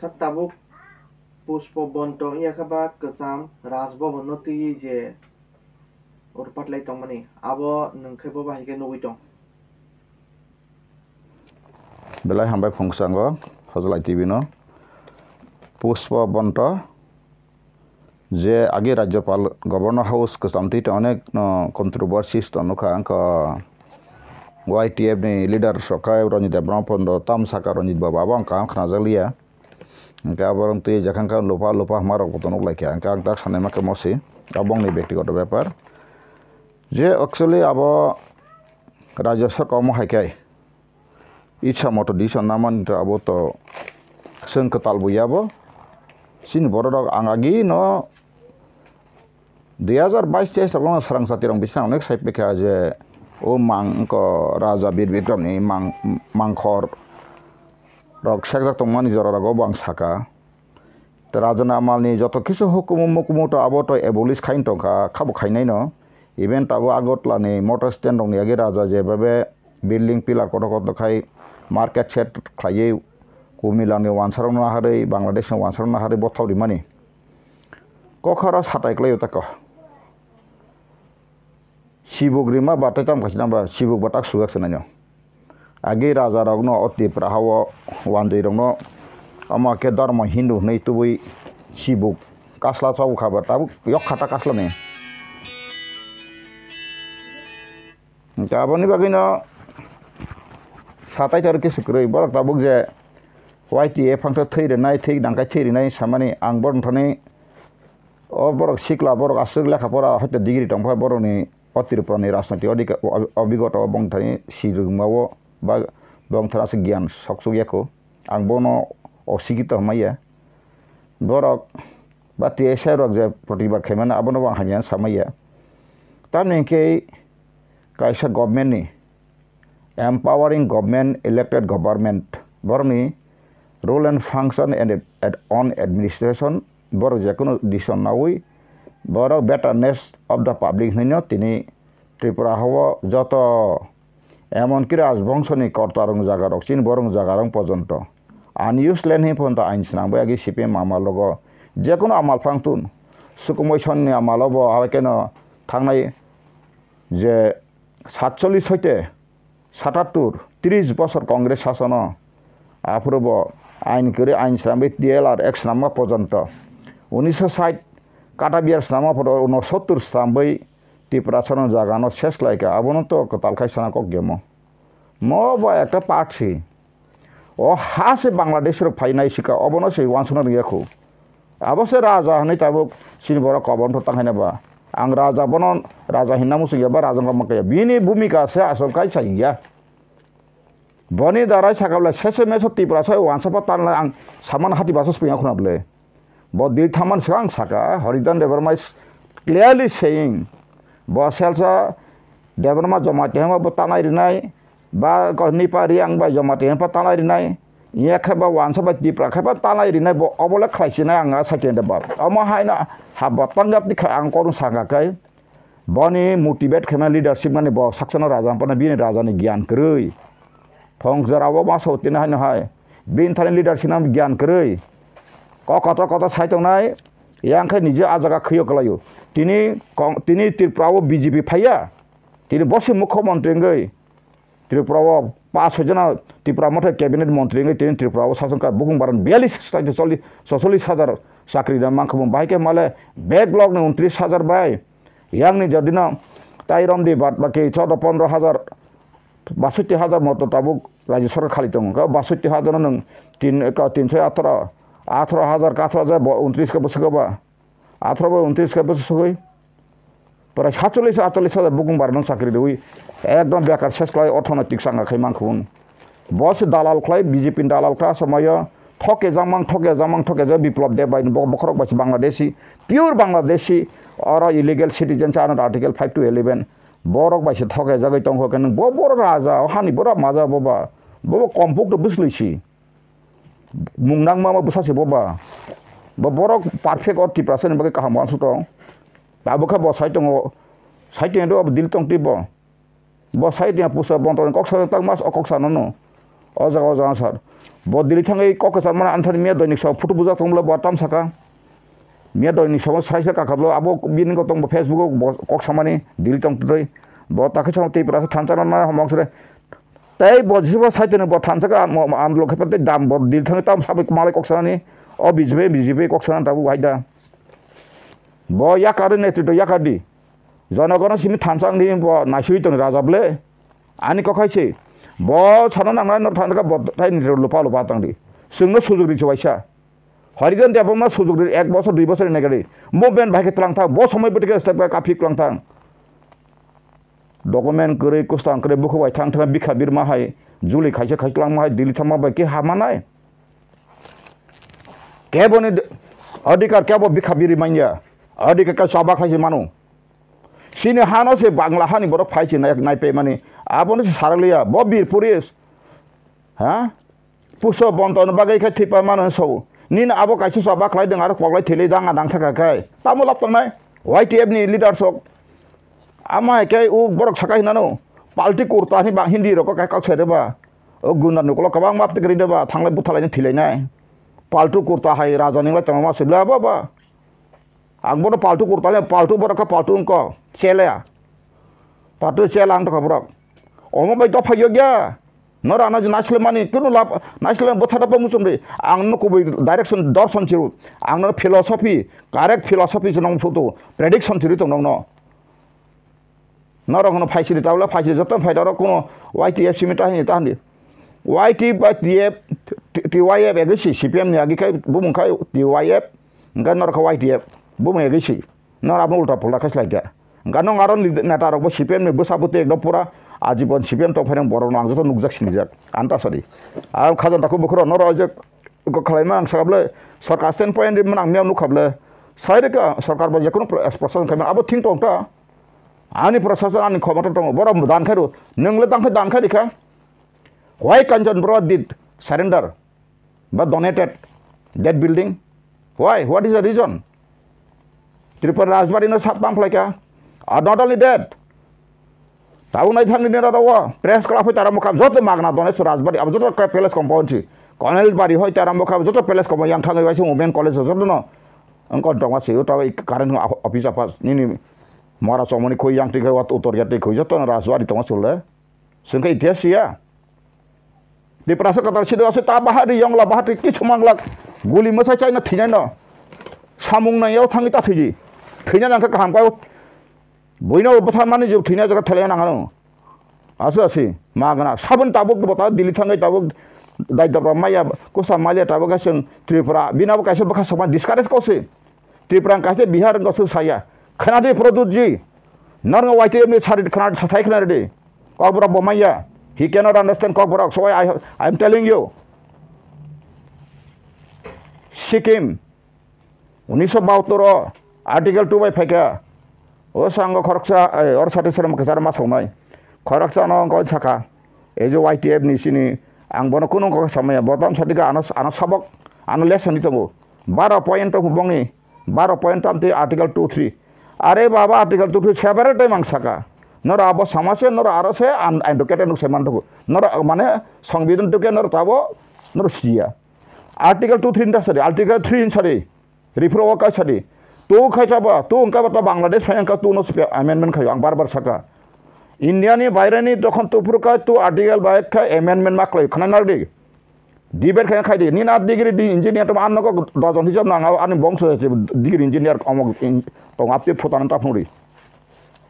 Tabuk Puspo Bonto Yakaba Kasam Rasbo Noti Je or Patlay Tomani Abo Nunkebo Bahike Novitong. Belai hambai phongsango hojlai TV no Puspo Bonto je age Rajyapal Governor House kasamti te onek no controversies to nuka angka YTF ni leader sokai Ronit Brahmopondo tam saka Ronit Baba bang kam khna jalia angka borong tu jakangka lupa marok potonok laki angka angka sanai make mosi abong ni ব্যক্তিগত ব্যাপার যে actually abo Rajya Sarkar mo haikai ইচ্ছা মতো decision নামান আবো তো जों ketal buyabo sin borok angagi no 2022 sarang sarang satirong bisna onek sai peka je o mang ko Raja Bir Bikram ni mangkhor rok sakjak tongmani jora go bang saka te rajana amal ni joto kisu hukum to abo to abolish khain tongka khabo khainai no event abo agotla ni motor stand rong ni age raja je babe building pillar koto khai market set khaye Kumilang ni wansarong na hari Bangladesh ni wansarong na hari botau di mani kokhara satai klay utako sibuk rima batai tam kasih nambah sibuk batak sugak senanyo agi raja ragno oti prahawa wandai ragno ama ke dharma Hindu nei tubui sibuk kasla chau khabar tabu yok khata kasla me kabani bagino satai tar kisu kroi borak tabuk je YTF fangta thiri nai thik dangkai thiri nai samani angbor thani o borok sikla borok asuk lekha pora hote degree tongpa borok ni otirupani rajnoti obigoto bong thani sirungmawo ba bong thara se gyan soksuk yako angbono osigito maya borok ba TSI rok je protibar khemana abono bang hanyan samaya tamni ke kaisa government ni empowering government elected government borni role and function and on administration borok jekono decision nawi borok betterness of the public hinyo tini Tripura hawa joto emon ki rajbongshoni kortarong jagarok chin borong jagarong pojonto unused land hi ponta ainsna boyagi CPM amal logo jekono amal phangtun sukumoison ni amalobo awakeno thangnai je 47 hoite 77 30 বছর কংগ্রেস শাসন আফরব আইন করে আইন শ্রামে DLR এক শ্রামা পর্যন্ত 1960 কাটা বিয়ার শ্রামা পর 69 শ্রামবই ত্রিপুরা সরণ জাগানো শেষ লাইকা আবনত কতালখাই সানা কক গেমো মো বা একটা পার্টি ও হাসে বাংলাদেশের ফাইনাই শিকা অবনসে ওয়ানসনা রিয়াখো আবসে রাজা হনে তাবুক সিন বড় কবন্ঠ তাহাইনাবা आं राजा बन राजा हिन्ना मुसुगिया बा राजा मकया बिनि भूमिका से आसल काई चाहिया बनि दाराय साकाबला सेसे मेस तिप्रा साय वानसपा तान आं सामान हाति बासस पिया खुनाबले ब दिल थामान सांग साका हरिदन देवरमाइ क्लियरली सेइंग ब सेलसा देवरमा जमाते हम ब तानाय रिनाय बा निपारि आं बा जमाते हम तानाय रिनाय ये खबा वानसपा तिप्रा खबा तानाय रिनाय ब अबले खाइसिना आंगा साकेन देबा अमा हायना हाबा पंजाब नि आं करू सांगाकै बनि मोटिवेट खेमा लीडरशिप माने ब सक्सन राजा पना बिनि राजा नि ज्ञान करै फंगजराव मा सौतिना हाय हाय बिन थानि लीडरशिप नाम ज्ञान करै कत साइतंनाय यांखै निजे आजागा खयो कलायो तिनि त्रिपुराव बीजेपी फाया तिनि बसे मुख्यमंत्री गै त्रिपुराव 5 जना त्रिपुरा मथे कैबिनेट मंत्री गै तिनि त्रिपुराव शासन का बुकुं बारन 42,000 साख्री मांखबो बाइके माले बैकलॉग ने 29,000 बाय यांगनि जदिना ताइरम दि बात बाकी 14-15,000 62,000 मतो ताबुक राज्य सरकार खाली दं 62,000 नों 318,000 18,000 29 के बसगबा 18-29 के बसगै पर 47,000 बुकुं बारन साख्री देउइ एकदम बेकार सेस क्लाय अर्थनैतिक सांगा खै मांखबुन बस दालाल क्लाय बीजेपी दालाल क्लास समय ठके जामां विप्लव दे बाय बखरक बास बांग्लादेशी प्योर बांग्लादेशी और इलीगल सिटीजन चार आर्टिकल 5 to 11 borok बास ठके जागै तंग होकन बर राजा हानि बर माजा बबा कम्पुक तो बुसलैसि मुंगनां मा बुसासे बबा borok perfect or 30% बागै काहाम वानसु दं ताबोखा ब साइटंग साइटें दो दिल तंग तिबो ब साइटें पुसा बंटन कक्सा तक मास अकक्सा ननो o jaga sar bo dili thangai kok sar mana anthani mia doinik so photo buja tongla bo tam saka mia doinik so saisa ka kablo abo bin ko tong Facebook kok samani dili tong toi bo ta khacham tei pra thanchana na homong sre tei bo jibo saitene bo thanchaka am lo khapate dam bo dili thangai tam sabai malai kok samani o bijbe kok samana tabu waida bo yakare netrito yakadi জনগণ সিমি থানসাং দি নাইসুই তো রাজাবলে আনি কখাইছে ব ছানা নাংনা ন থানকা বতাই নিরে লুপা লুপা তাংদি সুংনো সুযোগ দিছে বাইসা হরিজন দেবমা সুযোগ দি 1 বছর 2 বছর নেগারি মুভমেন্ট ভাইকে তলাং থাক ব সময় বটিকে স্টেপ কাফি ক্লাং থাং ডকুমেন্ট করে কুস্তাং করে বুখবাই থাং থাং বিখা বিরমা হাই জুলি খাইছে খাইলাং মাই দিলি থামা বাই কি হামানাই কেবনি অধিকার কেব বিখা বিরি মাইয়া অধিকার কা সবা খাইছে মানু sini hano se bangla hani borok phaisi nai pe mani abone se saraliya bo bir puris ha puso bonton bagai kha thipa manon so nin abo kaisi so ba khlai deng ar koglai thele dang adang thaka kai tamu lap tangnai YTF ni leader sok ama kai u borok sakai nano palti kurta ni ba hindi ro ko kai kak sere ba o gunan ko kabang map te gri de ba thanglai buthalai ni thilai nai paltu kurta hai raja ningla tangma sibla ba Angbono paltu kurtale paltu boraka paltu engko cele ya paltu cele ang to kabrok omo bai to phayogya nora na nasle mani kunu lap nasle bothata pa musumre ang no ko direction dorson chiru ang no philosophy correct philosophy jonong photo prediction chiru to nong no nora kono phaisiri tawla phaisiri joto phaidaro kono YTF simita hi ta handi YTF ba TYF egesi CPM ni agi kai bumung kai TYF ngan nora ka YTF bumi egisi nor abno ulta pula khas laga gano ngaron neta rok bo CPM ni bosabuti ekdom pura ajibon CPM to phareng boro nang joto nugjak sinijak anta sari ar khajan taku bukhro nor ajek ko khlaima ang sagable sarkar standpoint rim nang miam nu khable saire ka sarkar bo jekono expression khaima abo thing tong ta ani processor ani khomata tong boro dan khairu nengle dan khai dikha why Kanchan Bro did surrender but donated that building why what is the reason Tripura Rajbari no satpam like not only that tahu nai thang ni rawa press club hoi taram kham joto magna dones Rajbari ab joto ka palace compound chi Colonel Bari hoi taram kham joto palace compound yang thang wai women college joto no angko dongwa se uta current office apa ni mara somoni khoi yang tik wat utor ya tik khoi joto Rajbari tong sule sungkai itiasia di prasa katar sido ase ta bahari yang la bahati ki chumanglak guli masai chai na thina no samung na yau thangi ta thiji thina nang ka ham ka boina obotha mani jo thina jaga thale nang ano ase magana sabun tabuk bota dili thangai tabuk dai dabra maya kosa malia tabuk ka sing Tripura bina ba kaise bakha sama discourage ko se Tripura kaise Bihar ko se saya khana de produt ji nar nga YTF ni chari khana sathai khana de ko bra bomaya he cannot understand ko bra so I am telling you Sikkim 1972 article 2 बाय फाइका ओ सांग खरकसा और साथिसरम कसार मा सावनाय खरकसा न गय छाका एजो YTF नि सिनि आं बनो कुनु को समय बतम साथिका आनो सबक आनो lesson दितंगो 12 point हुबंगनि 12 point Amte article 2 3 अरे बाबा आर्टिकल 2 3 सेपरेट टाइम आं छाका नर आबो समासे नर आरसे एडवोकेट नु सेमान दगो नर माने संविधान तके नर ताबो नर सिया आर्टिकल 2 3 दा सरी आर्टिकल 3 सरी रिफ्रो का सरी तो खाइताबा तो उनका बता बांग्लादेश फाइन का तो नो अमेंडमेंट खायो आं बार सका इंडिया नि बायरानि दखन तो फुरका तो आर्टिकल बाय का अमेंडमेंट मा खायो खना नारदि डिबेट खाय खायदि नि ना डिग्री दि इंजीनियर तो आन नको दजन हिसाब नांगा आनि बंश डिग्री इंजीनियर अमक तो आपते फतान ता फुरि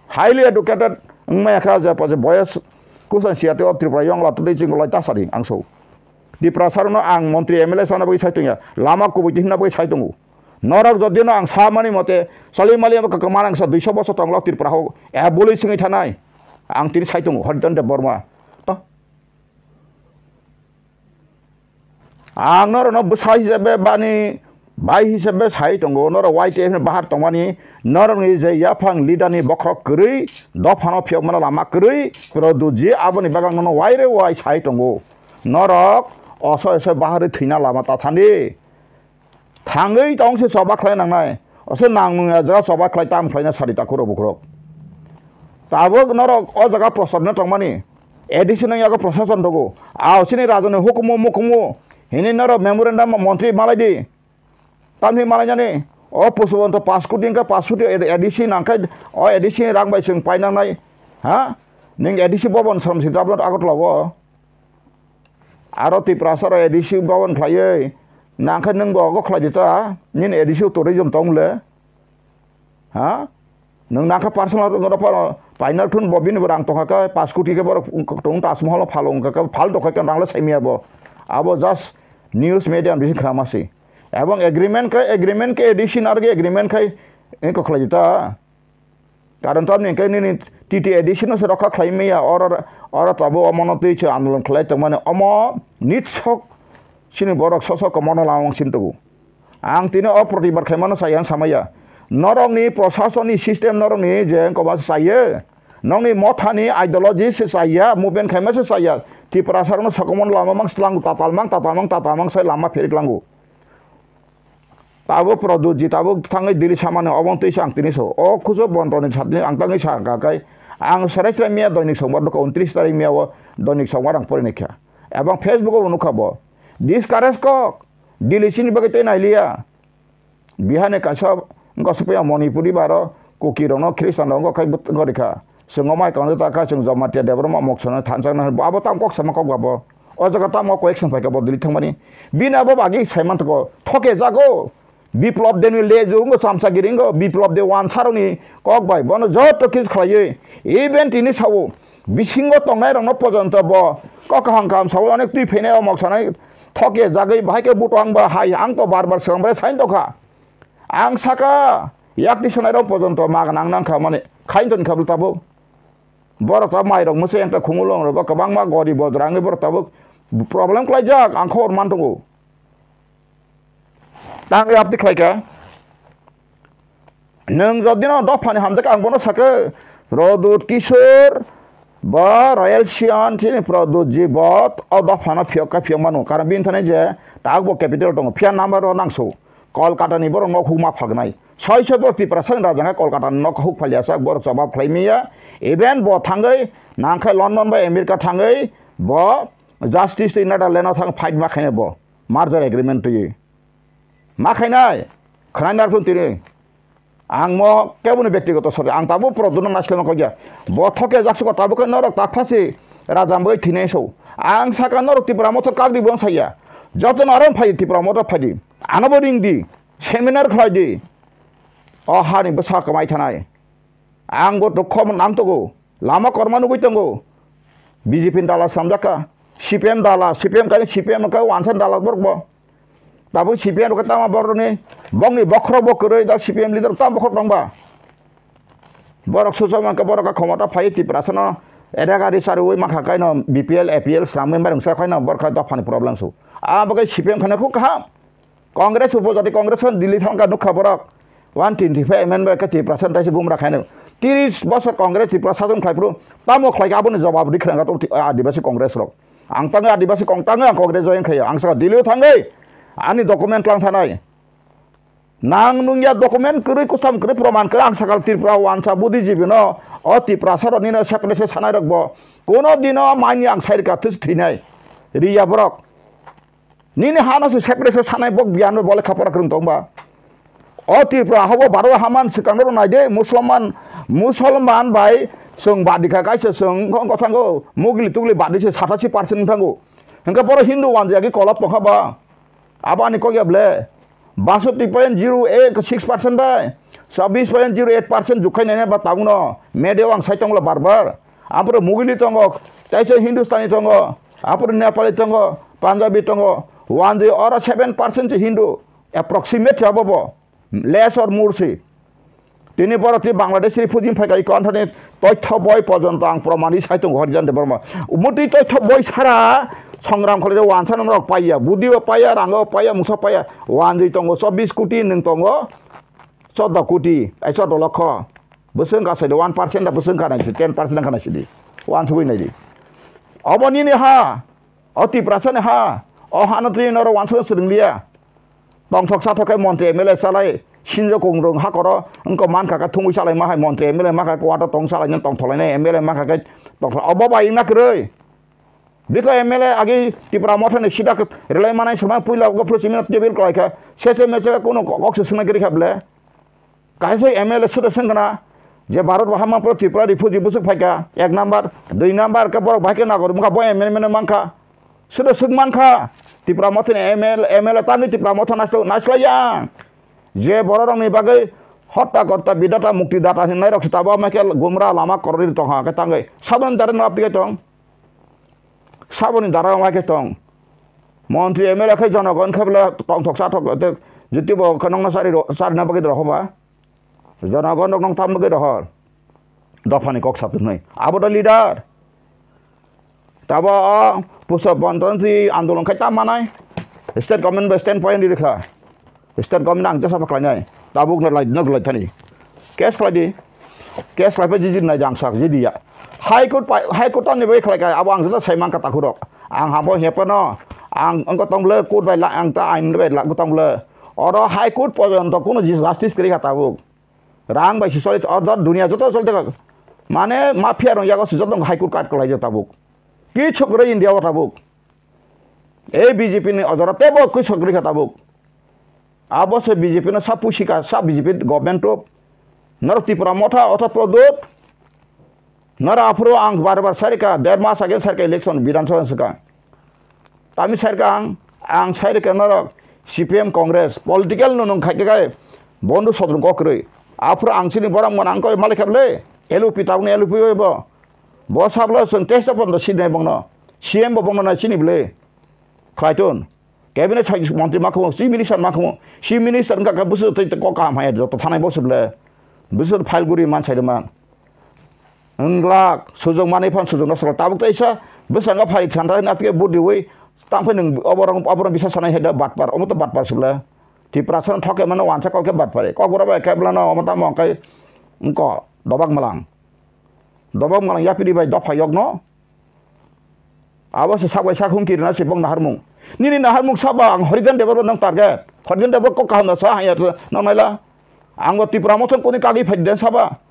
हाईली एडुकेटेड मै खा जा पजे बयस कुसन सियाते अफ त्रिपुरा यंग लात दै जिंगलाय तासारि आंसौ दि प्रसारनो आं मन्त्री एमएलए साना बै साइतोया लामा कुबुति हिना बै साइतंगु नरक जदिनो आं सामानि मते सलिमालि कमान आं 200 बछर तंगला त्रिपुरा हो एबोलै सिङै थानाय आं तिनि साइतंगु हरिचन्द्र देव बर्मा आं नरनो बसाइ हिसाबै बानि बाइ हिसाबै साइतंगु नर YTF बाहार तंमानि नरनि जे याफां लिडारनि बख्रक गरै दफानो फियमना लामा गरै प्रदुजि आबनि बागां न वाइरे वाइ साइतंगु नरक असो एसे बाहार थैना लामा ताथानि थाङै तंसे सबा खलाय नांनाय असे नांनुया जरा सबा खलाय ताम खलायना सारिता खरो बख्रक ताबो नरक अ जगा प्रसादना तंमानि additional yaga procession dogo sini rajone hukumu mukumu ini naro memorandum menteri malai di tamni malai jane pusubonto 5 koti ka 5 koti edisi nangkai edisi rang bai sing painang nai ha ning edisi bobon sam sidablon agot lawo aro ti prasaro edisi bobon khlaiye nangkai nang go khlai dita nin edisi tourism tongle ha nang nangka personal ngora painal thun bobin berang tongka ka 5 koti ke bor tong tasmahal phalong ka phal dokha ka rangla saimia bo abo just news media bisi kramasi এবং agreement কে addition আর agreement খাই এ কখলা দিতা কারণ তো আপনি কে TT addition সে রক্ষা খাইমেয়া or তব অমনতি ছে আন্দোলন খাই তো মানে অম নিছক সিনি বরক সসক মনলাং সিনতবু আং তিনে অপ্রতিবাদ খাইমানো সাইয়ান সামাইয়া নরংনি প্রশাসনিক সিস্টেম নরংনি যে কবা সাইয়ে নংনি মথানি আইডিওলজি সে সাইয়া মুভমেন্ট খাইমা সে সাইয়া ত্রিপুরাসারনো সকমন লামামাং slung তাতালমাং Sai Lama ফেরিকলাঙ্গু tabo produksi tabo sangai dili samane obong tei sang tini so kujo bontoni satni ang tangai sargakai ang sarai mia donik sombar do 29 tarik mia wo donik sombar ang porinekya ebang facebook o nukabo discourage ko dili sini bagate nailia bihane kaso ngosupya monipuri baro kukirono kristiano ngo kai gorika sengomai kang ta ka seng jomatia debroma moksona thansang na abo tam kok sama kok babo o jaga tam ko action pai ka bo dili thangmani bina bo bagi saiman to thoke jago Biplab দেনি লেজুঙ্গো সামসাগিরিঙ্গো বিপ্লব দে ওয়ান সারনি কক বাই বন যত কিছ খাইয়ে ইভেন তিনি সাবো বিসিঙ্গ তংনাই রং পর্যন্ত ব কক হাংকাম সাবো অনেক তুই ফেনে মকসানাই থকে জাগৈ ভাইকে বুটং বা হাই আং তো বারবার সামবারে সাইন দখা আং সাকা ইয়াকনি সনাই রং পর্যন্ত মাগান আং নাংখা মানে খাইন তন খাবল তাবো বড় তা মাই রং মসে একটা খুমুলং রব কবাং মা গরি বদ্রাঙ্গে বড় তাবো প্রবলেম ক্লাই যাক আং খর মানতঙ্গো tang rap di khlai ka nang jodino dofani hamjak ang bono sake produt kishor ba royal sian chini produt jibot o dofana phioka phiomanu karon bin thane je tagbo capital tong phian number o nangso kolkata ni bor nok huma phagnai 600% rajanga kolkata nok huk phaliasa bor jawab khlaimia even bo thangai nangkhai london ba america thangai bo justice in netherlands thang fight ma khaine bo merger agreement to मा खाइनाय खानाय फुन तिरे आं म केबुनि व्यक्तिगत सरे आं ताबो प्रदुन नासलेमा कया बथके जाक्सु ताबो क नरक ताफासि राजामबै थिनेसौ आं साका नरक तिप्रा मथ कागदि बन साया जतन आरम फाइ तिप्रा मथ फाइदि आनबो रिंगदि सेमिनार खाइदि अ हानि बसा कमाइ थानाय आं गो दखम नामतगो लामा कर्मानु गइतंगो बीजेपी दाला सामजाका सीपीएम दाला सीपीएम का वानसन दाला बरबो Tapi CPM itu kata baru ni, bang ni bakro bakro itu CPM leader tam bakro bangba. Barak susah mangka barak khamata phai ti prasana era gari saru mangka kai na BPL APL sram member ngsa kai na barak da phani problem su. Bagai CPM khana ku kha Congress upojati Congress kan Delhi thangka nukha barak 125 member ka ti prasana tai gumra khai na 30 বছর Congress ti prasasan khai pro tamo khai ga bone jawab di khanga to adivasi Congress ro. Ang tanga adivasi kongtanga Congress join khai ang sa Delhi thangai ani dokumen lang thanai nang nungya dokumen kuri kustam kuri proman kuri ang sakal Tripura wansa buddhijibi no o Tripura saroni no separate sanai rakbo kono dino mani ang sair ka tus thinai riya borok nini hana su separate sanai bok bian bole khapara krung tongba o Tripura hobo baro haman sikangro naide musulman bai sung badika kaisa sung gothango mugli tugli badise 87% thango hengka poro hindu wanja gi kolap pokhaba Abani ko yable 62.06% bay 26.08% jukai nene ba tangno medewang saitong la barbar apro mugili tongo taise hindustani tongo apro nepali tongo punjabi tongo one or 7% hindu approximate abobo less or more si tini poroti bangladesh ri fujin phakai konthane tothyo boy porjonto ang promani saitong horijan de barma umuti tothyo boy sara সংগ্রাম করে ওয়ানসান rock পাইয়া বুদ্ধিও পাইয়া রাঙ্গও পাইয়া মুসা পাইয়া one দুই তঙ্গ 24 কোটি নং তঙ্গ 14 কোটি 14 লক্ষ বসং গাছে 1% বসং কানাই 10% কানাই দি ওয়ান সুবই নাই দি অবনি নি হা অতি প্রাসনে হা অ হানতি নর ওয়ানসু সরিংলিয়া তংসক সাথকে মন্ত্রী এমএলএ সালাই সিনজ কংরং হা কর অঙ্ক মান কাকা থুমুই সালাই মাহাই মন্ত্রী এমএলএ মাকা কোয়াটা তং সালাই তং থলাইনে এমএলএ মাকা Obo ba ing na kroi. Biko MLA agi tipra motha ne sida relai manai sama puila go pro simin tebil klai ka sese meche kono kok se suna gri khable kaise MLA suda sangana je bharat bahama pro tipra refugee busuk phaika 1 number 2 number ka bor bhaike na gor muka boy MLA mangka suda sugman kha tipra motha ne MLA tani tipra motha nasla yang je bororong ni bagai hota korta bidata mukti data hinai rok staba makel gumra lama korir to ha ka tangai saban daran apti tong saboni dara ma ke tong mantri MLA khai janagon khabla tong thoksa thok te jiti bo khanong na sari na bagi ro ba janagon nong tam bagi ro dafani kok sat nai aboda leader taba pusa banton si andolon khai tam manai state government ba standpoint di rekha state government ang jasa paklai nai tabuk na lai thani case klai pa jiji na jang sak jidi ya High Court ni baik lagi. Abang sudah saya mangkat aku dok. Ang hambo siapa no? Ang engkau tong le court baik lah. Ang ta ain baik lah. Aku tong le. Orang High Court pun untuk kuno justice kiri kata aku. Rang baik sisal itu orang dunia itu soal tu. Mana mafia orang jaga sisal High Court kat kalau aja tabuk. Ki chokre India wa tabuk. BJP ni orang tebo ki chokre kata tabuk. Abo se BJP na sab pusika sab BJP government tu. Nara Tripura motha atau produk. Nara afro ang bar sarika 1.5 mas again sarika election Vidhanasabha saka tami sarika ang sarika nara CPM Congress political nunung khai bondu sodrung kokroi afro ang sini borang mon angko malikable LUP taune LUP bo bo sablo sung test upon the sidne bongno CM bongno na sini ble khaiton cabinet chai mantri makho chief minister makho chief minister ka busu te ko kam hai jo to thanai bo suble busu file guri man sai man Englak, sujung manifan sujung nasral tabuk ta isa besanga phai thandra natke budi wei tangphai nung oborong bisa sanai heda batpar omoto batpar subla ti prasan thoke mano wancha koke batpare kok bora ba kebla no omata mongkai engko dobak malang yapidi bai dopha yogno awas sabai sakhung kirna sibong naharmung nini naharmung saba ang horijan debar nang target horijan debar ko kahna sa ya namaila anggo ti pramothon koni kagi phai saba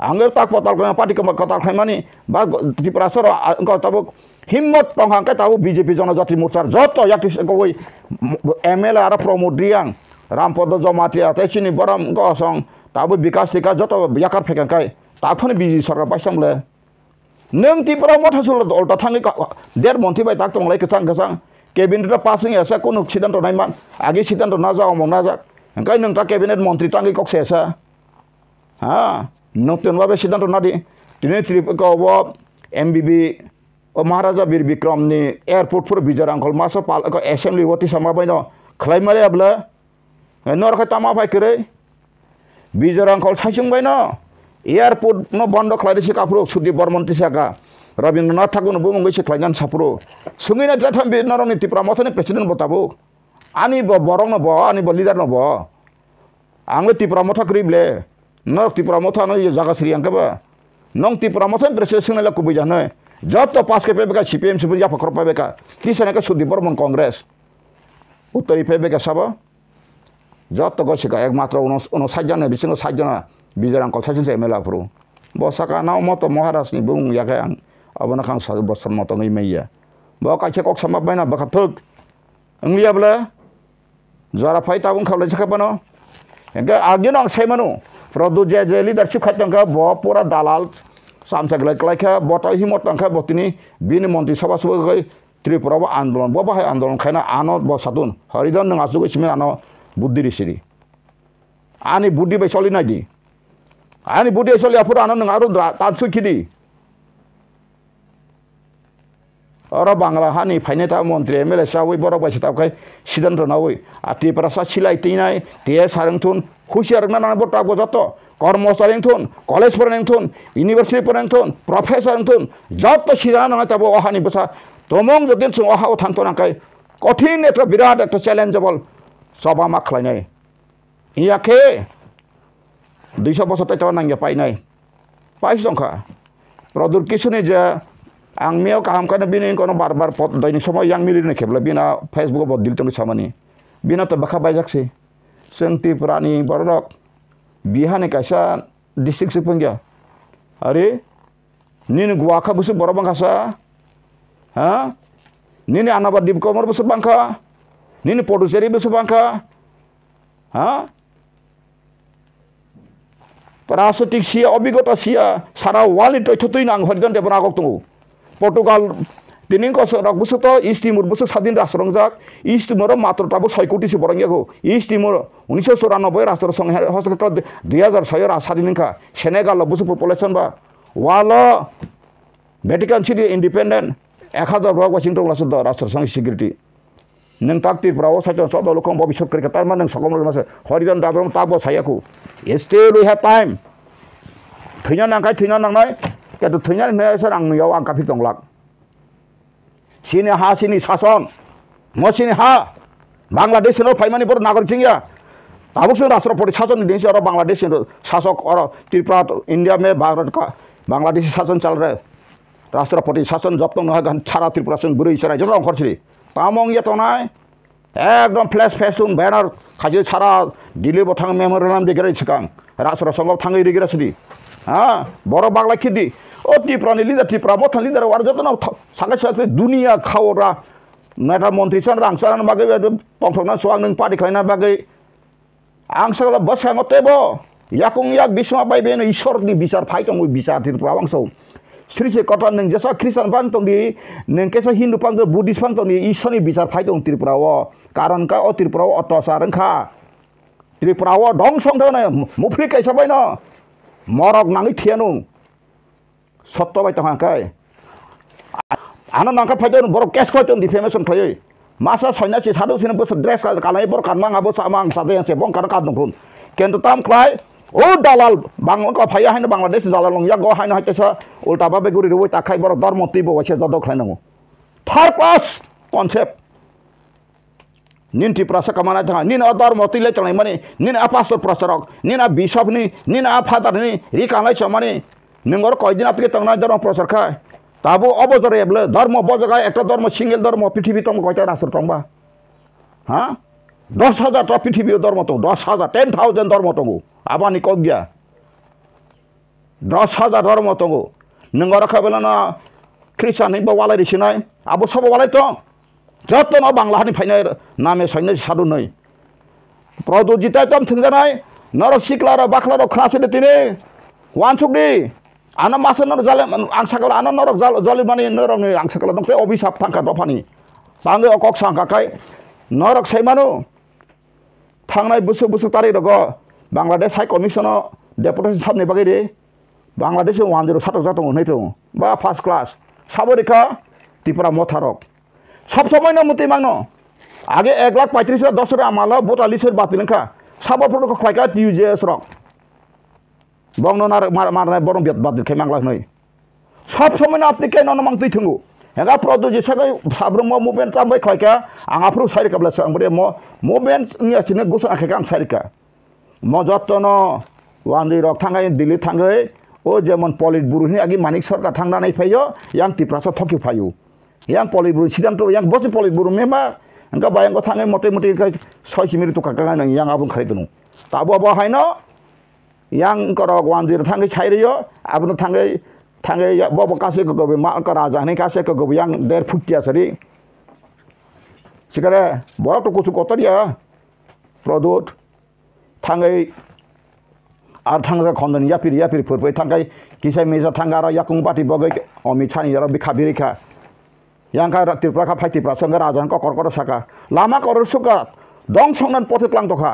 Angger tak potal kena parti kemak kotal kemani, bag di perasor engkau tahu himmat penghangkai tahu BJP Janajati Morsar joto yakis engkau MLA ara promodiang Rampodo Jomatia tecini baram engkau song tahu bikas tika joto yakar pekangkai tahu ni BJP Sarkar pasang le neng ti promot hasil olta thangi der monti bai tak tong lai kesang cabinet passing ya sa kono sidan to naiman agi sidan to naja omong naja engkai neng ta cabinet menteri tangi kok sesa ha Nokten wabe sidan nadi tini trip ko wo MBB o Maharaja Bir Bikram ni airport for bijar angkol masa pal ko assembly woti sama baino khlai mare abla nor ka tama bai kre bijar angkol saisung baino airport no bondo khlai si kapro sudi bormonti saka Rabindranath Tagore bu mongoi se khlainan sapro sungina jatham bi naroni tipra mothane president botabo ani bo borong no bo ani bo leader no bo angwe tipra motha krible Nong Tripura motha no ye jaga sri angka ba nong Tripura motha presiden la kubu jana joto pas ke pebeka CPM subja pakor pebeka kisana ka sudi bormon Congress uttari pebeka saba joto go sika ekmatra ono sajjana bisingo sajjana bijarang kol sajjana MLA pro bosaka na moto Maharashtra ni bung ya kang abona kang sa bosan moto ngi meya bo ka chekok sama baina bakatuk nglia bla jara phai tabung khabla chakapano engka agin ang saimanu Produk leadership khat tangka bo pura dalal samsa glai kha bota himot tangka botini bini monti sabha kai Tripura ba andolon bo bahai andolon khaina ano bo satun haridan nang asu simen ano buddhi risiri ani buddhi bai soli nai di ani buddhi soli apura ano nang aru tansu kidi ora bangla hani phaine ta mantri MLA sawi borok bai sitab kai sidan to nawi ati prasa silai tinai tie sarangthun khusiar na bota go joto কর্মচারী থুন college পড়েন থুন university পড়েন থুন professor থুন যত সিদান না তাবো অহানি বসা তমং যদি সুং অহাও থানতো নাকাই কঠিন একটা বিরাট একটা চ্যালেঞ্জেবল সভা মা খাইনাই ইয়াকে 200 বছর তাই নাঙ্গে পাই নাই পাইছ সংখ্যা প্রদুর কিসুনি যে আং মিয়াও কাহাম কানে বিনি কোনো বারবার দৈনি সময় yang মিলিনে খেবলা বিনা ফেসবুক বদিল তং সামানি বিনা তো বাখা বাইজাকসি जों त्रिपुरानि बर'क बिहानि कायसा डिस्ट्रिक्ट सिपंगिया अरे Nini guaka busuk borok bangkasa, ha? Nini anabat dip komor busuk bangka, nini produseri busuk bangka, ha? Parasutik sia obigota sia sara wali to thutui nang horidan de bragok tungu. Portugal tining ko rok busuk to East Timor busuk sadin rastrong East Timor matro tabu 6 কোটি se borang yago East Timor 1994 rastro song hospital 2006 sadin ka Senegal busuk population ba wala Vatican City independent 1000 rok Washington lasud rastro song security neng taktir prawo sajo sodo lokong bobi sokri katar man neng sokom lo masa horidan dabrom tabo sayaku still we have time thunya nang kai thunya nang nai ke tu thunya ne sa ang yo ang kapik tonglak sini ha sini sason mo sini ha Bangladesh no faimani por nagar chingya tabuk se राष्ट्रपति शासन देश और बांग्लादेश शासक और Tripura India में भारत का बांग्लादेशी शासन चल रहा है राष्ट्रपति शासन जब तक न छाड़ा त्रिपुरा से बुरी इशारा जो खर्ची तामंग ये तो ना एकदम फ्लैश फेस्टुन बैनर खाजे छाड़ा दिल्ली बथांग मेमोरियम दिगरे छिकां राष्ट्र संघ थांगे दिगरे सदी हाँ बड़ो बांग्ला खिदी ओ त्रिपुरा नि लीडर त्रिपुरा मथां लीडर वार जत ना सागे सागे दुनिया खावरा नेता मंत्री सन रांगसारान बागे पंफना सोआं नों पार्टी खायना बागे आं सगला बसांग तेबो याकुं याक बिस्मा बायबेन ईश्वरनि बिचार फाइटं बिचार त्रिपुरा वांसौ श्रीसे कथा नों जेसा ख्रिस्टान पां तंदि नों केसा हिंदू पां बुद्धिस्ट पां तंदि ईश्वरनि बिचार फाइटं त्रिपुराव कारण का ओ त्रिपुराव अत्याचार खा त्रिपुराव दं संथाने मुफ्लि कैसा बायन मरक नाङै थियानु सत्य बाय तंगाय आना नांका फाइटं बर केस फाइटं डिफेमेशन खायै मासा सन्यासी साधु सिन बस ड्रेस कालाय बर कानमां आबो सामां सादे से बं कान दंखुन केन्तु ताम क्लाय ओ दालाल बांगल का फाया हाइन बांग्लादेश दालाल लं या गो हाइन हाइतेसा उल्टा बाबे गुरि रुबै ताखाय बर धर्म तिबो वसे जद खलायनांगौ थर्ड क्लास कन्सेप्ट निन त्रिपुरा कमाना थाङा निन धर्म तिले चंनाय माने निन पास्टर प्रचारक निन बिशपनि निन फादारनि रिकानाय चमाने नंगर कयदिन आपके तंगना धर्म प्रचार खाय ताबो अबजर एब्ले धर्म बजगा एकटा धर्म सिंगल धर्म पृथ्वी तम कयटा राष्ट्र तंबा हां 10,000 टा पृथ्वी धर्म तो 10,000 10,000 धर्म तंगो आबानि कग्या 10,000 धर्म तंगो नंगर खाबेलाना ख्रिस्टान नि बवालाय रिसिनाय आबो सब वालाय तो जतन बांग्लानि फायनाय नामे सैन्य साधु नै प्रदुजिता तम थंजानाय नर सिकलार बाखलार खनासे तिने वानसुकदि आना मासनर जाले आं साकला आना नरक जलि माने नरक आं साकला दंसे अभिशाप थांखा दफानि बांगे अकक सांखाखाय नरक सैमानु थांनाय बुसु तारिख रग बांग्लादेश हाई कमिशन डेपुटेशन साबनि बागै रे बांग्लादेश 10 जातों नै दं बा फर्स्ट क्लास साबरिका त्रिपुरा मथारक सब समय न मुति मांगनो आगे 1,35,10 आमाला भोट लिसर बातिलखा साबफोर को खलायका टिउजेस रक बंगनो मारनाय बरं बादिल खे मांगला नै सब समय न आपनि के न मांग तैथंगो हेगा प्रदो जेसागै साब्रम मुभमेन्ट तामबाय खलायका आं आफ्रु सारिका ब्ला सांबरे मुभमेन्ट नि आसिने गुस आखेका आं सारिका म जतन वान्दी रक थांगाय दिल्ली थांगै ओ जेमन पलिट बुरुनि आगि मानिक सरकार थांनानै फैयो यां तिप्रासा थकि फायु यां पलिट बुरु सिदान्त यां बस पलिट बुरु मेमा अंगा बायंग थांगै मते मते 6 मिनिट तो काका नों यां आबुन खैदनु ताबो बा हायनो यां करक वान्दी थांगै साइरियो आबुन थांगै बब कासे गबे मा का राजा नै कासे गबे यां देर फुटिया सरी सिकारे बरा तो कुछ कतरिया प्रदोत थांगै आर थांगा खन्दन यापिर फोरबै थांगै किसाय मेजा थांगा र याकुं पार्टी बगै अमित सानि र बिखा बिरिखा यांका त्रिपुरा का फाइटिप्रा संग राजा का करकर साका लामा कर सुका दं संगन पथे प्लांग तखा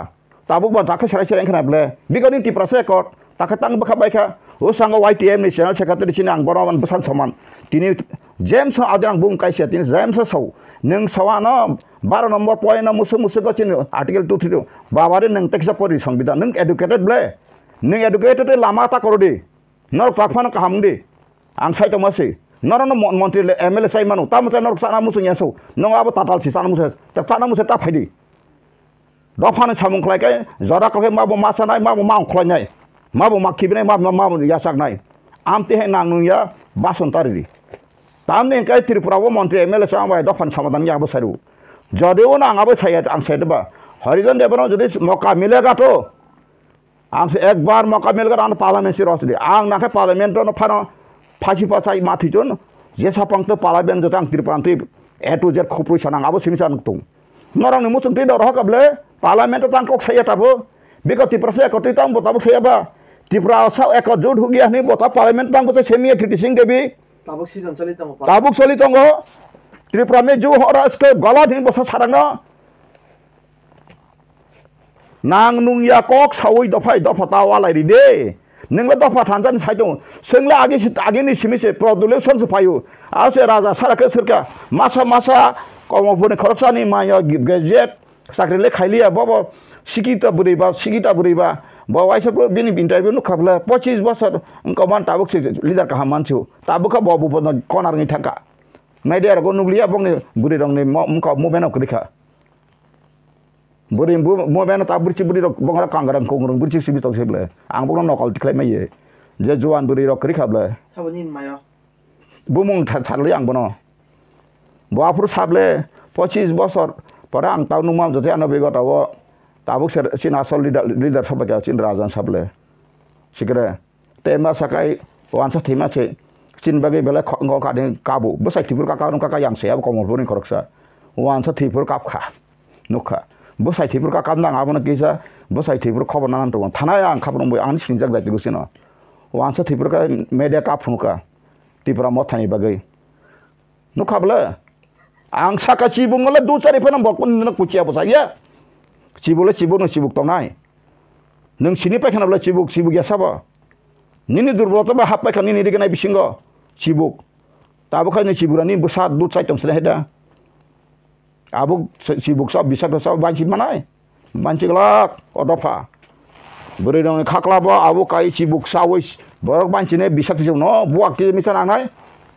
ताबुक बा दाखे सराय सराय खनाब्ले बिगनि त्रिपुरा से कट ताखे तांग बखा बायखा ओ संग वाइटिएम नि चैनल सेक्रेटारि सिनि आं बरमान बसान समान तिनि जेम्स आदरां बुं काइसे तिनि जेम्स सौ नों सवा न 12 नम्बर पॉइंट मुसु गचिन आर्टिकल 232 बाबारे नों टेक्सा परि संविधान नों एडुकेटेड ब्ले नों एडुकेटेड लामा ता करदि नर प्राफान काहामदि आं साइतो मासे नरन मन्त्री एमएलए साइमानु तामचा नर साना मुसु यासौ नों आबो ताताल सि साना मुसे ता फाइदि दफान सामुं खलायकै जरा कखे माबो मासानाय माबो मा खलायनाय माबो मा खिबनाय माबो यासाकनाय आमते हे नांनुया बासनतारि तामने काय त्रिपुराव मन्त्री एमएलए सामबाय दफान समाधान याबो सारु जदेव नाङाबो साया आं सायदबा हरिजन देवनाव जदि मौका मिलेगा तो आंसे एक बार मौका मिलेगा आं पार्लियामेंट से रसदि आं नाखे पार्लियामेंट न फानो फासी पासाई माथिजन जेसा पांगते पालाबेन जता आं त्रिपुरान्ति ए टू जेड खुप्रुइ सानां आबो सिमिसा नुक्तं नरांनि मुसुं तै दर हकाबले पार्लामेंट तां कक साया ताबो बेको त्रिपुरा एकत्रित तां बताबो सायाबा त्रिपुरा सा एक जुट हुगिया नि बता पार्लामेंट तां बसे सेमिया क्रिटिसिंग देबी ताबुक सीजन चलित दङ ताबुक चलित दङ त्रिपुरा में जो हरा इसके गला दिन बसा सारांनो नां नुंगिया कक सावै दफाय दफा तावालाय दे नोंला दफा थानजान साइदों सोंला आगे सिमिसे प्रदुलेसन फायो आसे राजा साराके सोरका मासा कमफोरनि खरसानि माया ग्रेजुएट साख्रिले खाइलिया बाबा सिकिता बुरैबा बावाइसो बिनि इन्टारभिउ नुखाबले 25 बोसोर कमान ताबुक लिडार का मानसिउ ताबुका बाबु पन कनारनि थाका मेडियार गो नुग्लिया बंनि बुरि रंनि मुखा मोबेनाव करिखा बुरि मोबेना ताबुरचि बुरि रक बंगरा कांगरं कोंगरं बुरचि सिबि तकसेबले आं बंग नकल तिख्लाय मायो जे जवान बुरि रक करिखाबले साबनि माया बुमुं थारले आं बनो बाफुर साबले 25 बोसोर परा आं ताउ नुमा जथे आनो बेगताव ताबुक सिन आसल लिडार सबका चिन राजान साबले सिकरे तेमा साkai वानसा थेमा छे चिन बागे बेला खंग कादे काबु बसाइ थिपुर का यांसे अब कमलपुरनि खरकसा वानसा थिपुर कापखा नुखा बसाइ थिपुर का काम नाङा बन गेजा बसाइ थिपुर खबर नान दङ थानाय आं खबर दङ आं सिनजाक जाय दिगुसिन वानसा थिपुर का मेडिया काफुनुका त्रिपुरा मथानि बागै नुखाबले आं साका चिबुंगले दु चारि फन बकन कुचिया बसाया चिबुले चिबुक न चिबुक तनाय नों सिनि पायखानाब्ला चिबुक या साबा निनि दुर्बलता बा हाप पायखानि नि दिगनाय बिसिंग चिबुक ताबुखायनो चिबुरानि बसा दु चाइटम सले हेदा आबुक चिबुक सब बिसाक सब बांचि मानाय बांचि गलाक अदफा बोरै दं खाख्लाबा आबु काई चिबुक सावै बरक बांचिने बिसाक जों न बुआ के मिसा नांनाय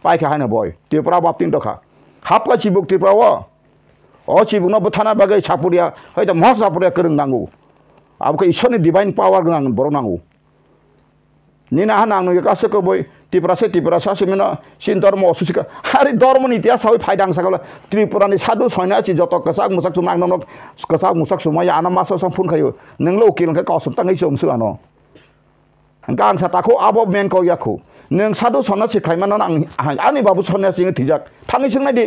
पायखा हानो बय त्रिपुरा बापतिन दखा हापका चिबुक त्रिपुरा ओ चिबुक न बथाना बागै सापुरिया हैदा मह सापुरिया करं नांगौ आबुखौ इसोरनि डिवाइन पावर गोनां बर नांगौ निना हा नांनो गासैखौ बय त्रिपुरा सासेमिना सिन धर्म असुसिका हारि धर्मनि इतिहास सावै फायदां सागला त्रिपुरानि साधु सन्यासि जत कसाक मुसाक सुमां नन कसाक मुसाक सुमाय आना मासा सम फुन खायो नोंलो उकिलखौ कावसम ताङै सोमसो आनो गां साताखौ आबो मेन को याखौ नों साधु सन्यासि खायमान आंनि बाबु सन्यासि थिजाक थाङै सोंनायदि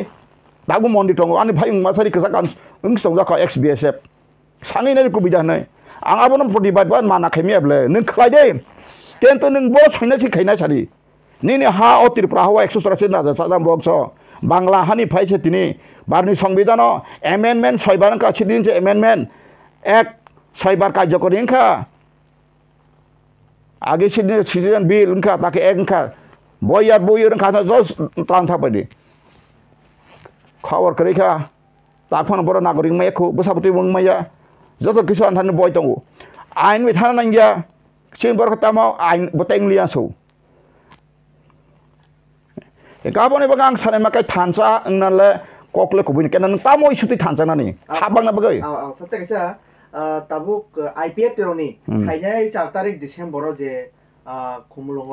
दागु मन्दिर दङ आंनि भाइ मासारि कसाक आं संजाखा एक्स बीएसएफ सानैनाय कुबिदा नै आं आबोन प्रतिबाद बा माना खायमियाब्ले नों खायदे तेन्थ नों बो सन्यासि खायना सारि निनि हा ओ त्रिपुरा हवा 184 नाजा साजाम बक्स बांला हानि फाइसे तिनि बारनि संविधान एमेन्डमेन्ट सयबार का छिदिन एमेन्डमेन्ट एक सयबार कार्यकरी इनखा आगे सिटिजन बिल इनखा ताके एक इनखा बयार इनखा जस तान थापदि खबर करिखा ताफन बर नागरिक मायखौ बसापति बुंमाया जत किसान थान बय दङ आइन बिथाना नांगिया सिन बर खतामा आइन बतेंलियासौ गाबोन एबा आं सानै माखाय थानसा नले ककले कुबिन केन तामो इसुति थानसा नानि हाबांना बगै सत्य कैसा ताबुक आईपीएफ तेरोनी हाइनाय 4 तारिख डिसेम्बर जे खुमलंग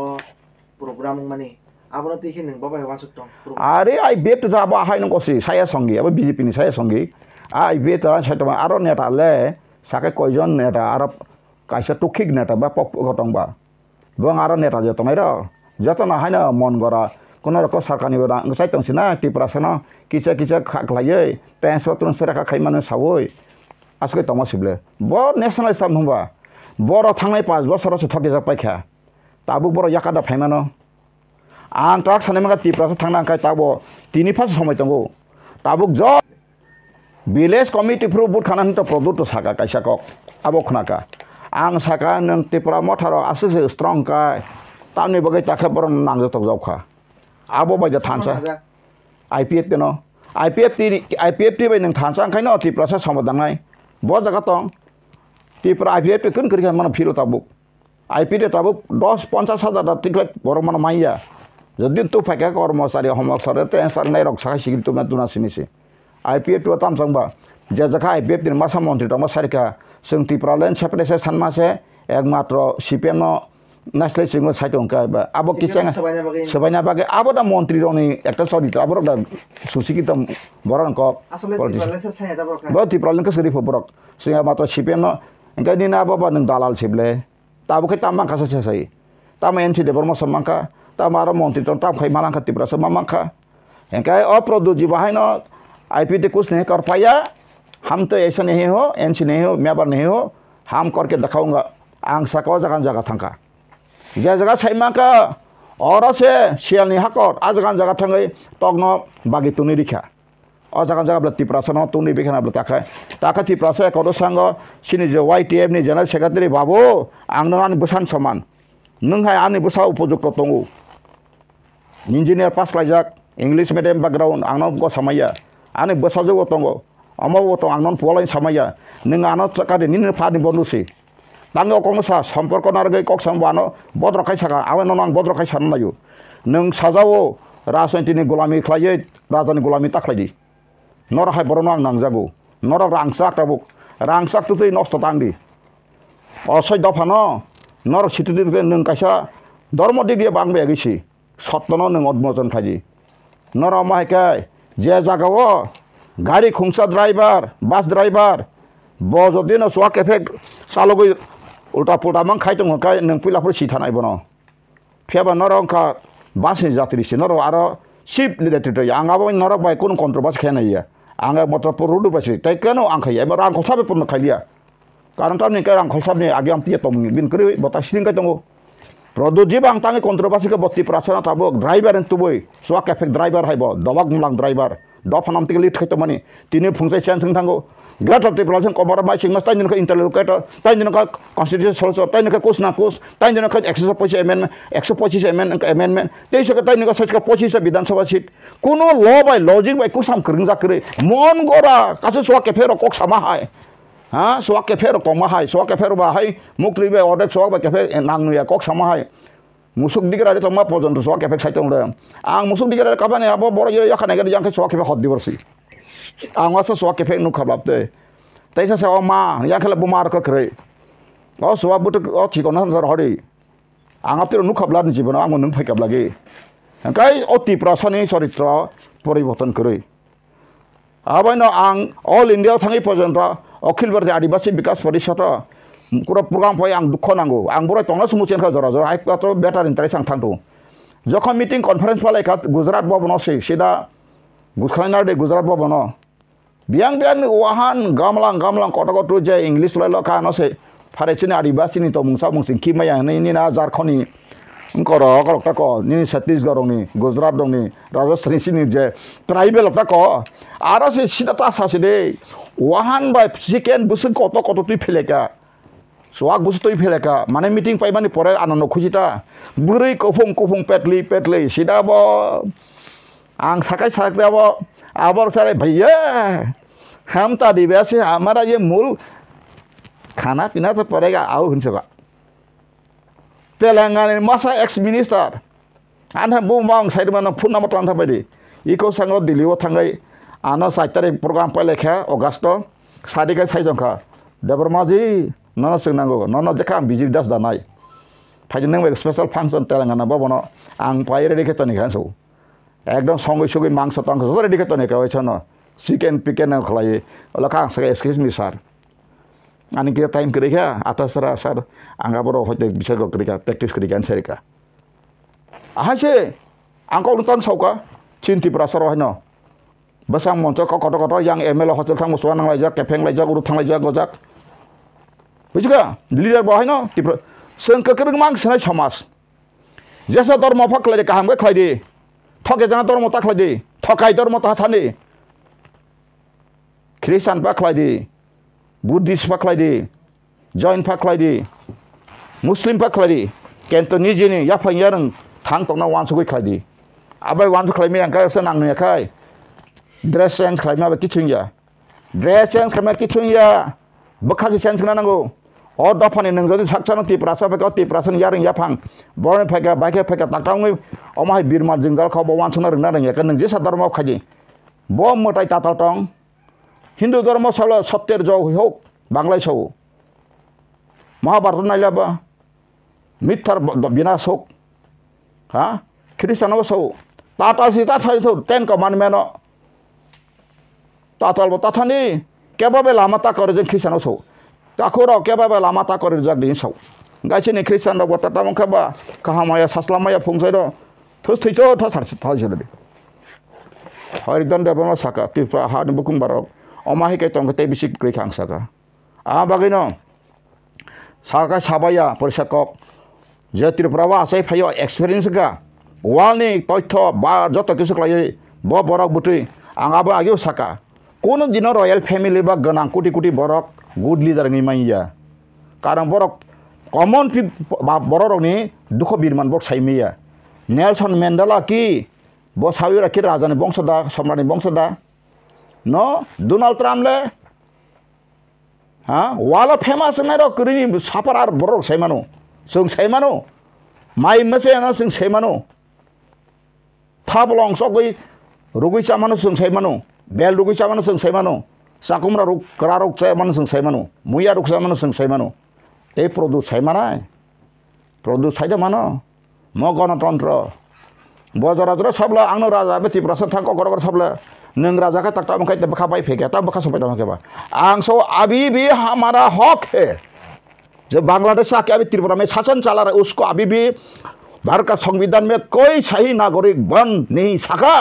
प्रोग्राम माने आबोन तिखि नों बाबाय वासुक अरे आईपीएफ जा बा हाइ नंगसि साया संगी अब बीजेपी नि साया संगी आईपीएफ ता साइतमा आरो नेताले साके कयजन नेता आरो काइसा टुखिक नेता बा पक गतंबा बं आरो नेता जे तमाइरा जतना हाइना मन गरा कोना रक सरकारनि बा साइतंसिना त्रिपुरासना किसा खाख्लायै ट्रान्सफर का खाइमानो सावै आसके तमसिबले ब नेशनल स्टाफ नंबा बर थांनाय 5 बोसोरसो थके जा पाइखा ताबु बर याकादा फाइमानो आं ताक सानैमा त्रिपुरासो थांना खाय ताबो तिनि फास समय दंगौ ताबुक ज विलेज कमिटि फ्रु बुट खानान त प्रदुत साका काइसा कक आबो खनाका आं साका नों त्रिपुरा मथार आसो स्ट्रंग काय तानि बगै ताखा बर नांगो तक जावखा आबो बायदा थानसा आईपीएफ देनो आईपीएफ ति बाय नों थानसा ओंखायनो त्रिपुरासो समादांनाय ब जागा दं त्रिपुरा आईपीएफ कन करिखा मन फिरो ताबुक आईपीएफ ताबुक 10-50 हजार तिकले बर मन माइया जदि तो फायका कर्मचारी होमवर्क सरे ट्रान्सफर नाय रक साखा सिगिल तुना तुना सिनिसे आईपीएफ तो तामसंबा जे जखा आईपीएफ दिन मासा मन्त्रि तमा सारिका जों त्रिपुरा लेन सेपरेसे सानमासे एकमात्र सीपीएम नेशनल सिंगल साइट अंका बा आबो किसेंगा सबायना बागे आबो दा मन्त्रि रनि एकटा सरित आबो दा सुसिकित बरन क असले त्रिपुरा लेन साया दा बरक ब त्रिपुरा लेन कसरि फबरक सिंगा मात्र सीपीएम अंका दिना आबो बा नों दालाल सिबले ताबो खे तामा खासो छसै तामा एनसी देबर म सम्मानका tamara montri ton tam khai malang khati prasa mamangkha engkai o produji bahai no IPT कुछ नहीं कर पाया हम तो ऐसा नहीं हो ऐसे नहीं हो मैं बार नहीं हो हम करके दिखाऊंगा आंग सको जगह जगह थंका ये जगह सैमा का और से सियाल नहीं हकर आज जगह जगह थंगे तक न बागी तुनी दिखा और जगह जगह बल्ती प्रासा न तुनी बिखना बल्ता खाए ताका ती प्रासा एक और संग सिनी जो YTF नि जनरल सेक्रेटरी बाबू आंग नानी बुसान समान नों हाय आनी बुसा उपयुक्त तंगु इंजीनियर पास लाइजाक इंग्लिश मीडियम बैकग्राउंड आंगन को समया आने बसाजो तंगो अमाव तो आंगन पोलाइन समया नों आनो चकादे निन फानि बनुसि तांगो कोनो सा सम्पर्क नारगै कक समबानो बद्रखाय सागा आवे नन आं बद्रखाय सान लायो नों साजावो राजनीतिनि गुलामी खालायै राजानि गुलामी ताख्लायदि नरहाय बरनो आं नांजागौ नर रांसाक ताबुक रांसाक तुतै नष्ट तांदि असय दफानो नर सितुदिके नों कायसा धर्म दिगिया बांबे गैसि सत्तनो नों अदमजन फायदि नर मायकाय जे जागावो गाड़ी खुंसा ड्राइवर बस ड्राइवर बजदिनो सवा केफे सालगै उल्टा पुल्टा मान खायतो हकाय नों पिलाफोर सिथानाय बनो फेबा नरंखा बासनि जात्रिसि नर आरो शिप रिलेटेड आंगाबो नर बाय कोन कन्ट्रोबास खेनाया आंगा मत पुरुदु बासि तैकेनो आंखाय एबा रां खसाबे पुरनो खायलिया कारण तामनि के रां खसाबनि आगियाम तिया तम बिन करि बता सिलिंगाय दंगो produji bang tangi kontroversi ke boti prasana tabo driver en tuboi swak efek driver haibo dawak mulang driver do phanam tik lit khaito mani tini phungsai chen thang thango grat of the problem komara mai sing mas tain ka interlocutor tain ka constitution solution tain ka kusna kus tain ka exercise amendment 125 amendment tei sa tain ka sach ka 25 Vidhan Sabha seat कोनो law by logic by kusam kring जा करे mon gora kasu swak efek kok sama hai हाँ स्वाक के फेर कमा है स्वाक के फेर बाहाय मुक्ति बे ऑर्डर स्वाक के फेर नांगनुया कक समा है मुसुक दिगरा रे तमा पर्यन्त स्वाक के फेर साइतों रे आं मुसुक दिगरा काबाने अब बर जे याखा नागिर जांखे स्वाक के फेर हद दिबरसि आं वास स्वाक के फेर नु खबलाबते तैसा से मा याखला बुमार क करे ओ स्वाक बुट ओ छिकोना सर हरि आं आतिर नु खबलानि जीवन आं नु फैकाबलागे काई अति प्रसनि चरित्र परिवर्तन करे आबायनो आं ऑल इंडिया थाङै पर्यन्त अखिल भारतीय आदिवासी विकास परिषद पुरा प्रोग्राम फै आं दुख नांगौ आं बराय तंना समुचेन खा जरा जरा आइ पात्र बेटार इंटरेस्ट आं थांदो जखन मीटिंग कॉन्फ्रेंस वाले का गुजरात भवन से सीधा गुखलाइनार दे गुजरात भवन बियांग बियांग वाहान गामलां कटकट जे इंग्लिश लाइल का न से फारेचिनि आदिवासी तो मुंसा मुंसिं किमाया नि ना झारखंडनि कर तक नि छत्तीसगढ़ गुजरात दंनि राजस्थान सिनि जे ट्राइबल तक आरो से सीधा तासा से दे वाहान बाय सेकेंड बुसुं कत तुई फेलेका स्वाक बुसु तुई फेलेका माने मीटिंग पाइबानि परे आनन्द खुजिता बुरै कफुं पेटली सीधा बो आं साकाय साकते आबर सारे भैया हम तो आदिवासी हमारा ये मूल खाना पीना तो पड़ेगा आओ हुनसका तेलंगाना मसा एक्स मिनिस्टर आना बुमां साइड में फुन नम्बर थांथा बायदि इको संग दिल्ली थांगै आना 7 तारिख प्रोग्राम पाइलेखा अगस्त सादिका साइजंखा देबरमाजी नन सोंनांगौ नन जेखा बिजि दास दानाय फाइजों नों स्पेशल फांक्शन तेलंगाना भवन आं पाइ रेडि खेतनि खासौ एकदम संगै सुगै मांस तांस रेडि खेतनि खावैछन चिकेन पिकेन खलाय लखा सके एक्सक्यूज मी सर आनी के टाइम करेगा आता सर आंगा बरो होते बिसा करेगा प्रैक्टिस करेगा सरेका आहासे आंको उनतन सौका चिंति प्रासर हैन बसां मंच कट yang ML hotel थांग मसवा नांलाय जा केफें लाय जा गुरु थांलाय जा गजाक बुझगा लीडर बहाय न तिप्र सों ककरग मांग सनाय समाज जैसा धर्म फकलाय काहाम के खलायदि थके जना धर्म ताखलायदि थकाय धर्म ताथानि ख्रिस्टान पाखलायदि बुद्धिस्ट पाखलायदि जैन पाखलायदि मुस्लिम पाखलायदि केन्तो निजिनि याफां यारं थां तंना वानसुगै खलायदि आबाय वानसु खलायमे आंका स नांनुयाखाय ड्रेस चेंज खालामना किचुंया ड्रेस चेंज खालामना किचुंया बखासे चेंज खालामनांगौ और दफानि नों जदि साकसानो तिप्रासा फेका तिप्रासन यारं याफां बरन फेका बाइके फेका ताकतावै अमाय बिरमा जोंजाल खाव वानसुना रोंना रोंयाखै नों जे साधर्म खाजि ब मोटाय ताताल टं हिंदू धर्म सल सत्येर जौ होक बांग्लाय सौ महाभारत नायलाबा मिथ्यार विनाश होक हाँ ख्रिस्टानाव सौ ताताल सीता सौ 10 कमांडमेंट ताताल ताथानि केबाबे लामा ताकर जों ख्रिस्टानाव सौ ताखुर केबाबे लामा ताकर जाग दिन सौ गाइसिनि ख्रिस्टान दब ताता मंखाबा काहामाया सासलामाया फुंसाय दो थोस थैथ' था सारसे था जेले हरिदन देबमा साका त्रिपुरा हानि बुकुं बारक अमा हिके तंग ते बिसि क्रै खां साका आ बागैनो साका साबाया परिसाकक जे त्रिपुरावा आसाय फायो एक्सपीरियंस का वालनि तथ्य बा जत किसु क्लाय ब बरक बुतै आंगाबो आगेव साका कोनो दिन रॉयल फैमिली बा गनां कोटि कोटि बरक गुड लीडर नि माइया कारण बरक कॉमन बरकनि दुख बिरमान बक साइमिया नेल्सन मेंडेला की ब साविरा की राजानि बंशदा सम्राटनि बंशदा न डोनाल्ड ट्रम्प ले हा वाला फेमस नै र करिनि साफार आर बरक साइमानो जों साइमानो माइ मसे ना जों साइमानो थाबलं सगै रुगै चामानो जों साइमानो बेल रुगै चामानो जों साइमानो साकुमरा रुग करा रुग चामानो जों साइमानो मुया रुग चामानो जों साइमानो ए प्रदुस साइमानाय प्रदुस साइदा मानो म गणतन्त्र बजराजरा सबला आंनो राजा बेति प्रसन थांक गरगर सबला नों राजा का तख्ता मखाय बखा बाय फेके ता बखा सबाय दम केबा आं सो अभी भी हमारा हक है जो बांग्लादेश आके अभी त्रिपुरा में शासन चला रहा है उसको अभी भी भारत का संविधान में कोई सही नागरिक बन नहीं सका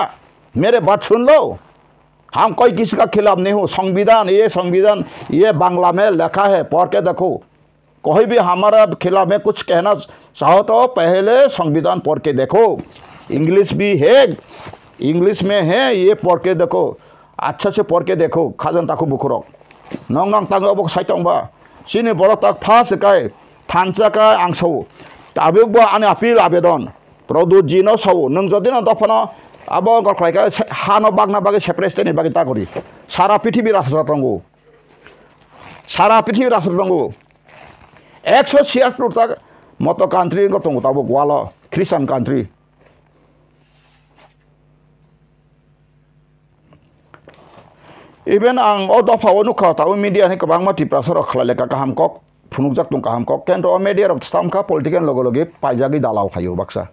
मेरे बात सुन लो हम कोई किसी का खिलाफ नहीं हो संविधान ये बांग्ला में लिखा है पढ़ के देखो कोई भी हमारा खिलाफ में कुछ कहना चाहो तो पहले संविधान पढ़ के देखो इंग्लिश भी है इंग्लिश में है ये पढ़ के देखो अच्छा से पढ़ के देखो खाजन ताकू बुकुरक नंग नंग तांग अबक साइतंबा सिनि बर तक फास काय थानचा काय आंसौ ताबेबो आनि आपिल आवेदन प्रदुत जिनो सौ नों जदि न दफना अब गखलायका हानो बागना बागे सेपरेस्टेनि बागे तागरि सारा पृथ्वी राष्ट्र दंगो सारा पृथ्वी राष्ट्र दंगो 176 तक मत कान्ट्री गतंगो ताबो ग्वाला क्रिश्चियन कान्ट्री इवेन आं ओ दफाव नुखा ताव मीडिया ने गोबां माति प्रासर खालायलेका गाहाम कक फुनुकजाक दं गाहाम कक केन्द्र मीडिया रक स्टामका पॉलिटिकल लगे लगे पाइजागि दालाव खायो बाक्सा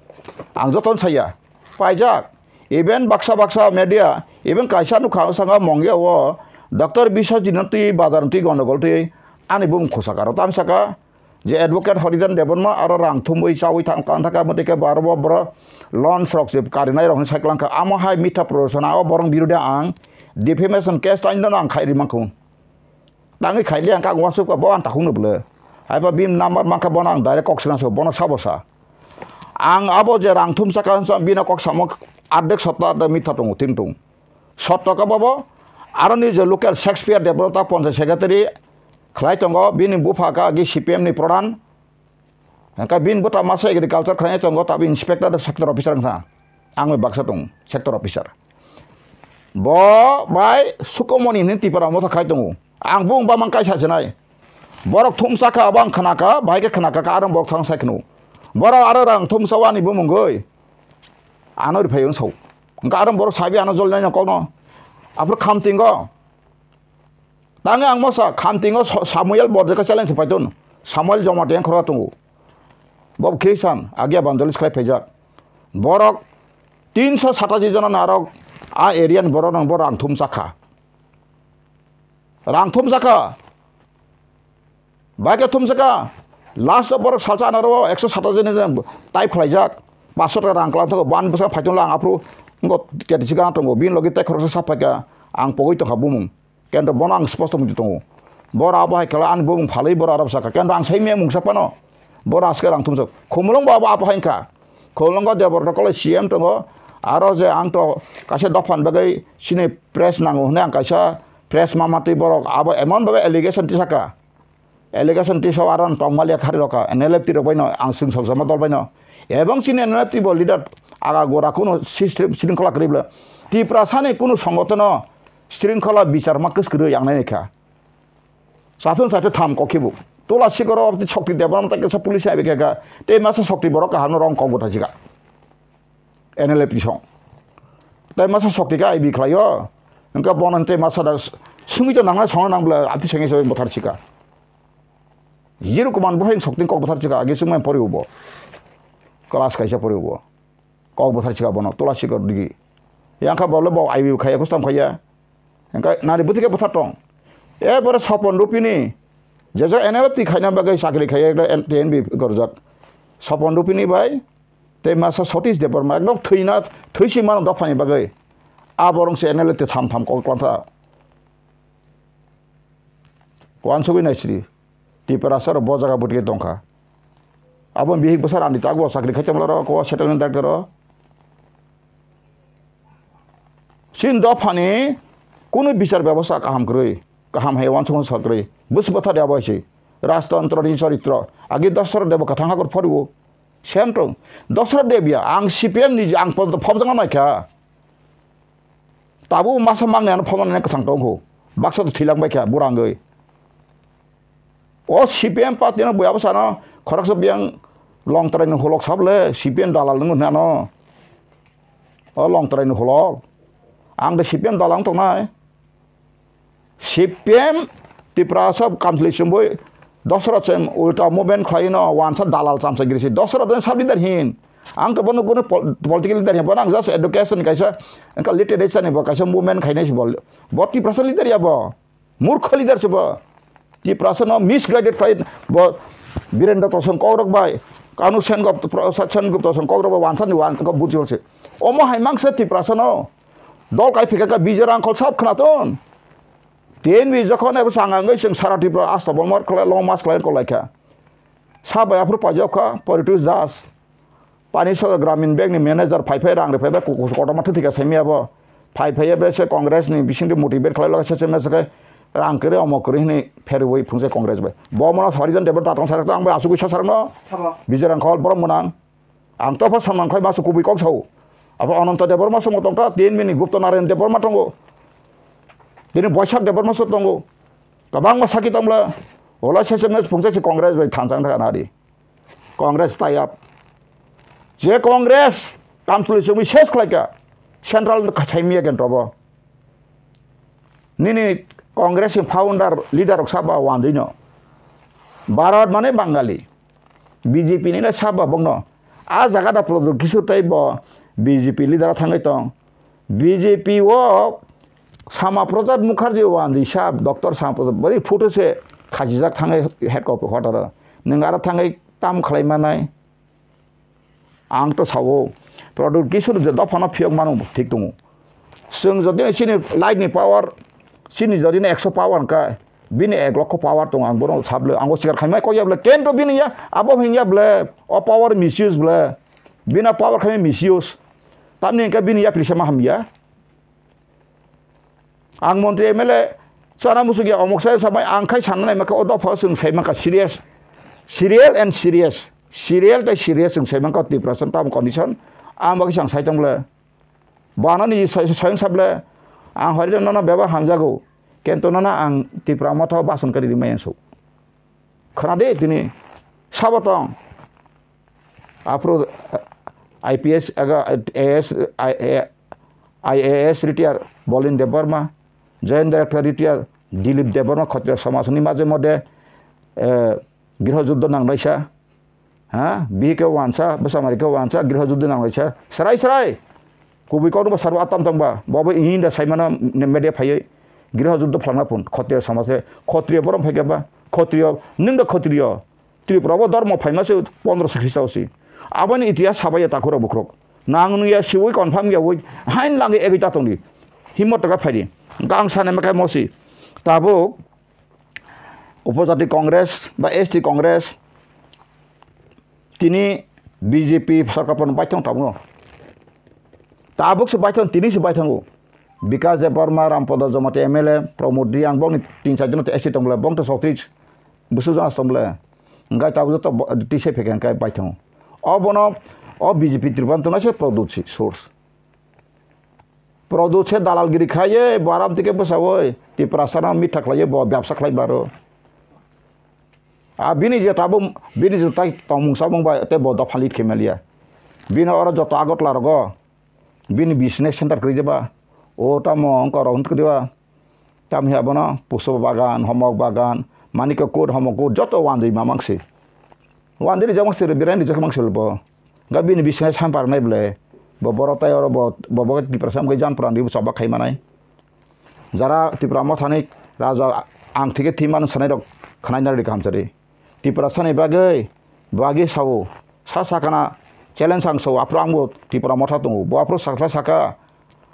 आं जतन साया पाइजाक इवेन बाक्सा मीडिया इवेन कायसा नुखा संगा मंगे ओ डॉक्टर बिश्वजितनति बाजारनति गणगलति आनि बुम खोसाकार तामसाका जे एडवोकेट हरिजन देबनमा आरो रां थुमै चावै थांका मतेके बारबो बर लॉन्च रक कारिनाय रक साइक्लांका आमहाय मिथा प्रदर्शना ओ बरं बिरुदे आं डिफेमेशन केस ताइन आं खायरि माखौ ताङै खायले आं कागवासो का बन ताखौनो बले आइबा बिम नम्बर माखा बन आं डाइरेक्ट कक्सनासो बन साबसा आं आबो जे रांथुम साका बिना कक्सामक आर्धेक सप्ताह मिथा दङ थिंटुं सप्ताह बाबो आरो नि जे लोकल शेक्सपियर डेभलपमेन्ट पन्चायत सेक्रेटारि खलाय दङ बिनि बुफाका गि सीपीएम नि प्रधान का बिन बुता मासे एग्रीकल्चर खलाय दङ ता बिन इंस्पेक्टर सेक्टर अफिसार ना आं बाक्सा दं सेक्टर अफिसार ब बाय सुकमनि नि तिपरा मथा खाय दङ आं बुंबा मान कायसा जनाय बरक थुमसाका आबां खनाका बायके खनाका आरो बरक थां सायखनु बरक आरो रां थुमसावानि बुमंगै आनो रिफायन सौ अंका आरो बरक साबि आनो जलनाय न कनो आफर खामतिंगो ताङे आं मसा खामतिंगो सामुएल बरदेका चैलेंज फायतन सामुएल जमाटें खरा दङ बब क्रिसान आगिया बान्दलिस खाय फैजाक बरक 387 जन नारक आ एरियान बर नंग बर रांथुम जाखा बाके थुम जाखा लास्ट बर सालचा नारो 107 जन टाइप खलायजाक 500 टाका रां क्लांथो बान बसा फायतन ला आफ्रु ngo केटिसिगा दङ बिन लगे ताय खरसा साफाका आं पगै तो खाबुमु केन्द्र बन आं स्पष्ट मुदि दङ बर आबाय कला आं बुम फालै बर आरब साका केन्द्र आं सैमे मुंसापानो बर आसके रांथुम जाक खमलं बाबा आबाहायका खमलं देबर कले सीएम दङ आरो जे आं तो कासे दफान बागै सिने प्रेस नांगौ होने आं कायसा प्रेस मामाति बरक आबो एमन बाबे एलिगेशन तिसाका एलिगेशन तिसाव आरो तंमालिया खारि रका एनएलएफटी रबायनो आं सिं सजमा दलबायनो एबं सिने एनएलएफटी बो लिडार आगा गोरा कोनो सिस्टेम श्रृंखला करिब्ला तिप्रासानि कोनो संगठन श्रृंखला बिचार मा कस्करो यांनाय नेखा साथन साथे थाम कखिबु तोला सिगर अबति शक्ति देबन तक सब पुलिस आबेका ते मासे शक्ति बरक हानो रंग कगुटा जिगा एनएलएफटी सं ताय मासे शक्ति का आइबि खलायो अंका बनन्ते मासा दा सुमितो नांना सं नांब्ला आति संगे सबै बथार छिका जिरो कमान बहाय शक्ति कक बथार छिका आगे सुमै परिउबो क्लास कायसा परिउबो कक बथार छिका बन तोला सिगर दिगि यांका बले बाव आइबि खाया कुस्ताम खाया अंका नारि बुथिके बथार टं ए बर सपन रुपिनि जेजा एनएलएफटी खायना बागै साखरि खाया टेएनबि गरजाक सपन रुपिनि bye te masa Satish Debarma एकदम थैसिमान दफानि बागै आबरंसे एनएलए ते थाम कल क्लान्था वानसुबि नायस्रि तिपरासर बजागा बुटके दंखा आबन बिहिक बसार आनि तागो साख्रि खैतमला को सेटलमेन्ट डाक्टर सिन दफानि कुनु बिचार व्यवस्था काहाम हे वानसुबन साख्रि बुस बथा देबायसै राजतन्त्रनि चरित्र आगे दशरथ देव कथांगागर फरिगो सेम तो दशरथ देविया आं सीपीएम नि आं फबदंगा नायखा ताबो मासा मांनायानो फमनानै कथां दंखौ बाक्सा थैलांबाय खा बुरांगै ओ सीपीएम पार्टीना बयाबो सानो खरकस बियां लं ट्रेन हलक साबले सीपीएम दालाल नंगौ नानो ओ लं ट्रेन हलक आं द सीपीएम दालां तंनाय सीपीएम तिप्रा सब कामस्लिसमबो दशरथ सेम उल्टा मुभमेन्ट खाइनो वानसा दालाल चामसा गिरिसि दशरथ सब लिडार हिन आं तो बनो गुनो पॉलिटिकल लिडार हिन आं जस्ट एडुकेशन काइसा अंका लिटरेचर नि काइसा मुभमेन्ट खाइनासि बोल 40% लिडार याबो मूर्ख लिडार छबो 30% मिसगाइडेड फाइट ब वीरेंद्र तोसन कौरक बाय कानु सेनगुप्त प्रसाद सेनगुप्त तोसन कौरक वानसा नि वान को बुझिलसे ओमो हाइमांगसे 30% दल काइफिका बिजर आंखल सब खनातन तेन बि जखन एबो सांगांगै जों साराटिफ्रा आस्ताबल मार खला लं मास खलाय कलायखा साबायाफोर पाजावखा परिटुस दास पानीसर ग्रामीण बैंक नि मैनेजर फाइफाय रां रे फाइफाय कोटमा थिका सैमियाबो फाइफाय बेसे कांग्रेस नि बिसिंदि मोटिवेट खलाय लगासे सेमेसके रां करे अमक करे नि फेरवै फुंसे कांग्रेस बाय बमना हरिजन देब तातं सारक आं आसु गैसा सारनो बिजर आंखल बरम मोनां आं तो फा सामान खय मासु कुबि कक साव अब अनंत देबरमा समतंता 3 मिनि गुप्त नारायण देबरमा तंगो दिनै बैसाग देबरमा सतंगो गोबां मासाखि तंब्ला ओला सेसेमेस फुंसे कांग्रेस बाय थांजां थानारि कांग्रेस टाइप जे कांग्रेस कामसुलिसो विशेष खलायका सेंट्रल खचाइमिया केन्ट्रबो निनि कांग्रेस फाउंडर लीडर साबा वान्दिनो भारत माने बांगाली बीजेपी नि साबा बंगनो आ जागादा प्रदुर किसु टाइप बीजेपी लीडर थांगै तं बीजेपी वो सामा प्रसाद मुखार्जी वान्दी साब डॉक्टर साम बरी फोटो से खाजिजाक थांगै हेड क्वार्टर नों आरो थांगै ताम खालायमानाय आं तो सावो प्रदुर किसु दफाना फियक मानु ठीक दङ जों जदि सिनि लाइटनि पावर सिनि जदि 100 पावर का बिनि 1 लाख पावर दङ आं बरो साबले आंगो सिगार खायमाय कयाब्ले केन्ट बिनि या आबो हियाब्ले अ पावर मिसयूज ब्ले बिना पावर खायमाय मिसयूज तामनि का बिनि या प्लिसमा हामिया आं मन्त्री एमएलए साना मुसुगि अमक साय साबाय आंखाय साननाय माखा अदफा जों सायमाखा serious serial and serious serial दा सीरियस जों सायमाखा 30% टार्म कंडीशन आं बाखि सां सायतंब्ले बानानि सायं साबले आं हरिदन ना बेबा हामजागौ केन्ट ना आं तिप्रा मथा बासन करि दिमायसौ खोनादे दिनै साबतं आप्रो आईपीएस एएस आईएएस रिटायर बलिन देबबर्मा जयन डायरेक्टर रिटायर दिलीप देबबर्मा खत्रिय समाजनि माजे मध्य गृहयुद्ध नांनायसा हा बिके वानसा बसामारिके वानसा गृहयुद्ध नांनायसा सराय कुबिकौनो सर्व आतम तंबा बाबो इंदा साइमाना मेडे फायै गृहयुद्ध फ्लांना फुन खत्रिय समाजे खत्रिय बरम फायगाबा खत्रिय नों द खत्रिय त्रिपुराबो धर्म फाइमासे 1500 ख्रिस्टावसी आबानि इतिहास साबाय ताखुरा बुख्रक नांनुया सिवै कनफार्म यावै हाइन लांगे एगिता तंनि हिम्मत का फायदि गां साने मकाय मसि ताबो उपजाति कांग्रेस बा एसटी कांग्रेस तिनी बीजेपी सरकारपन बायथं ताबो ताबुकसो बायथं तिनिसो बायथंगो विकास देबबर्मा रामपद जमाते एमएलए प्रमोद दी आं बंनि 3-4 जन एसटी तंबले बंत सौत्रिच बुसु जास तंबले गाय ताबु तो टिसे फेकेन काय बायथं अबन अ बीजेपी त्रिपुरा से प्रदूषी सोर्स प्रदूषे दालालगिरी खाये बाराम तिके बसावै तिप्रासाना मिठा खालाये व्यवसा खालायबारो आ बिनि जे ताबो बिनि जे ताइ तमुंसा बंबा ते बद फालित खेमेलिया बिनि अर जत आगत लारगो बिनि बिजनेस सेंटर करिदेबा ओ ताम अंक राउंड करिदेबा ताम हियाबना पुष्प बागान हमक बागान मानिक कोड हमक कोड जत वान्दै मामांसे वान्दै जमसे बिरानि जखमांसेलबो गाबिनि बिजनेस हामपार नायब्ले बबरताय और बबग तिप्रासाम गै जानपुरान दिबो सबा खायमानाय जारा तिप्रामा थानाय राजा आं थिके थिमान सानाय रक खनायनारि कामसारि तिप्रासानि बागै बागि सावो सा साखाना challenge ang so apro angbo tipura motha tongo bo apro sakla saka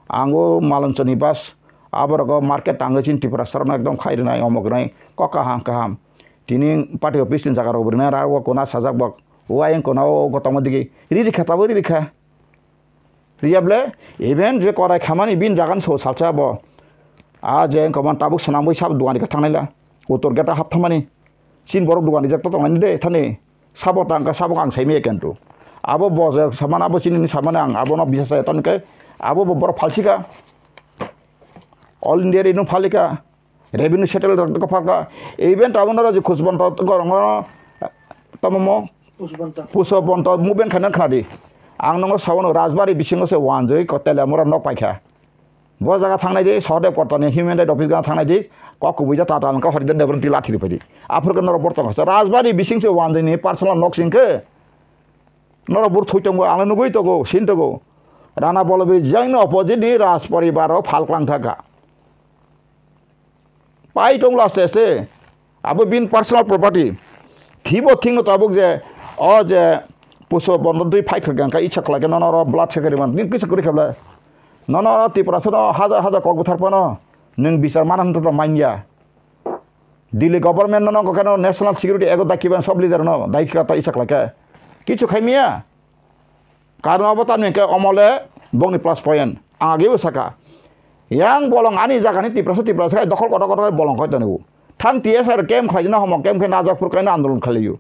angbo malanchani bas aborgo market tangachin tipura sarna ekdom khairna omognai koka ham kaham tini party office in jagar obrina rawo kona sajak bak oayen kona o gotamodigi riri khatabo riri kha riyable even je korai khamani bin jagan so salcha bo a je koman tabuk sanamoi sab duani ka thangnaila utor gata hap thamani sin borok duani jak to tongani de thane sabo tangka sabo ang saimi ekentu abo boje samana abo chini samana ang abo no bisa saya tonke abo bor falsika all india inu falika revenue settle ko phaka event abonara je khusban to gorong tamomo pusbon to movement khana khadi ang nongo sawono rajbari bisingo se wanjoi ko tele mora nok paikha bo jaga thangnai de sode kortone human right office ga thangnai de ko kubuja tata ka horidan de bronti lathiri padi afur kan report to rajbari bising se wanjoi ni personal nok singke noro bur thoitongbo ang nugui to go sin to go rana bolobi jang opposite ni raj paribaro phalklang thaka pai tong last este abo bin personal property thibo thing to abuk je o je puso bondon dui phai khang ka ichha khlage nonoro blood chekeri man nin kisa kuri khabla nonoro tipra so haja haja kok buthar pano ning bisar manan to manya Delhi government no ko kano national security ego dakiban sob leader no daikika ta ichha khlake kichu khaimia karon abata ne ke omole bongni plus point age usaka yang bolong ani jagani tipra sa dokol koto bolong ko tanu thang tsr kem khaijina homo kem khe najakpur kaina andolon khaliyu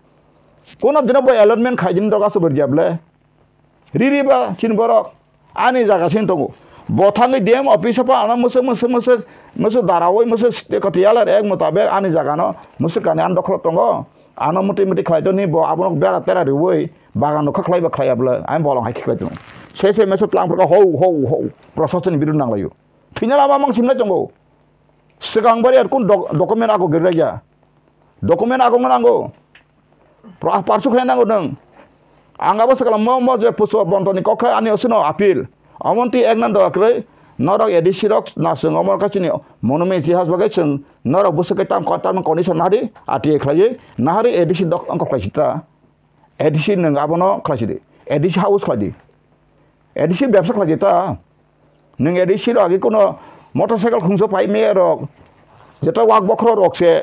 kono dina bo allotment khaijin doga subur jable riri ba chin borok ani jaga sin tongo bothangi dem office pa ana musu darawoi musu kotiala ek mutabe ani jaga no musu kane an dokol tongo ana muti khaitoni bo abonok bera tera riwoi bagan no khlaiba khlaiable am bolong hai khlaitu se mesu tlang pro ho procession birun nanglayu finala mamang simna tongo segang bari ar kun dokumen aku gerja dokumen aku menanggo parsu khenango nang angabo sekala mo je puso bontoni kokha ani osino appeal amonti egnan do akre norok edisirok na sengomor kachini monument ihas bagai seng norok busukai tam condition nari ati khlaye nahari edisi dok angko khlajita edisi nang abono khlajide edisi house khladi edisi ব্যবসা khlajita nang edisi ro agi kono motorcycle khungso pai me rok jeta wak bokhro rok se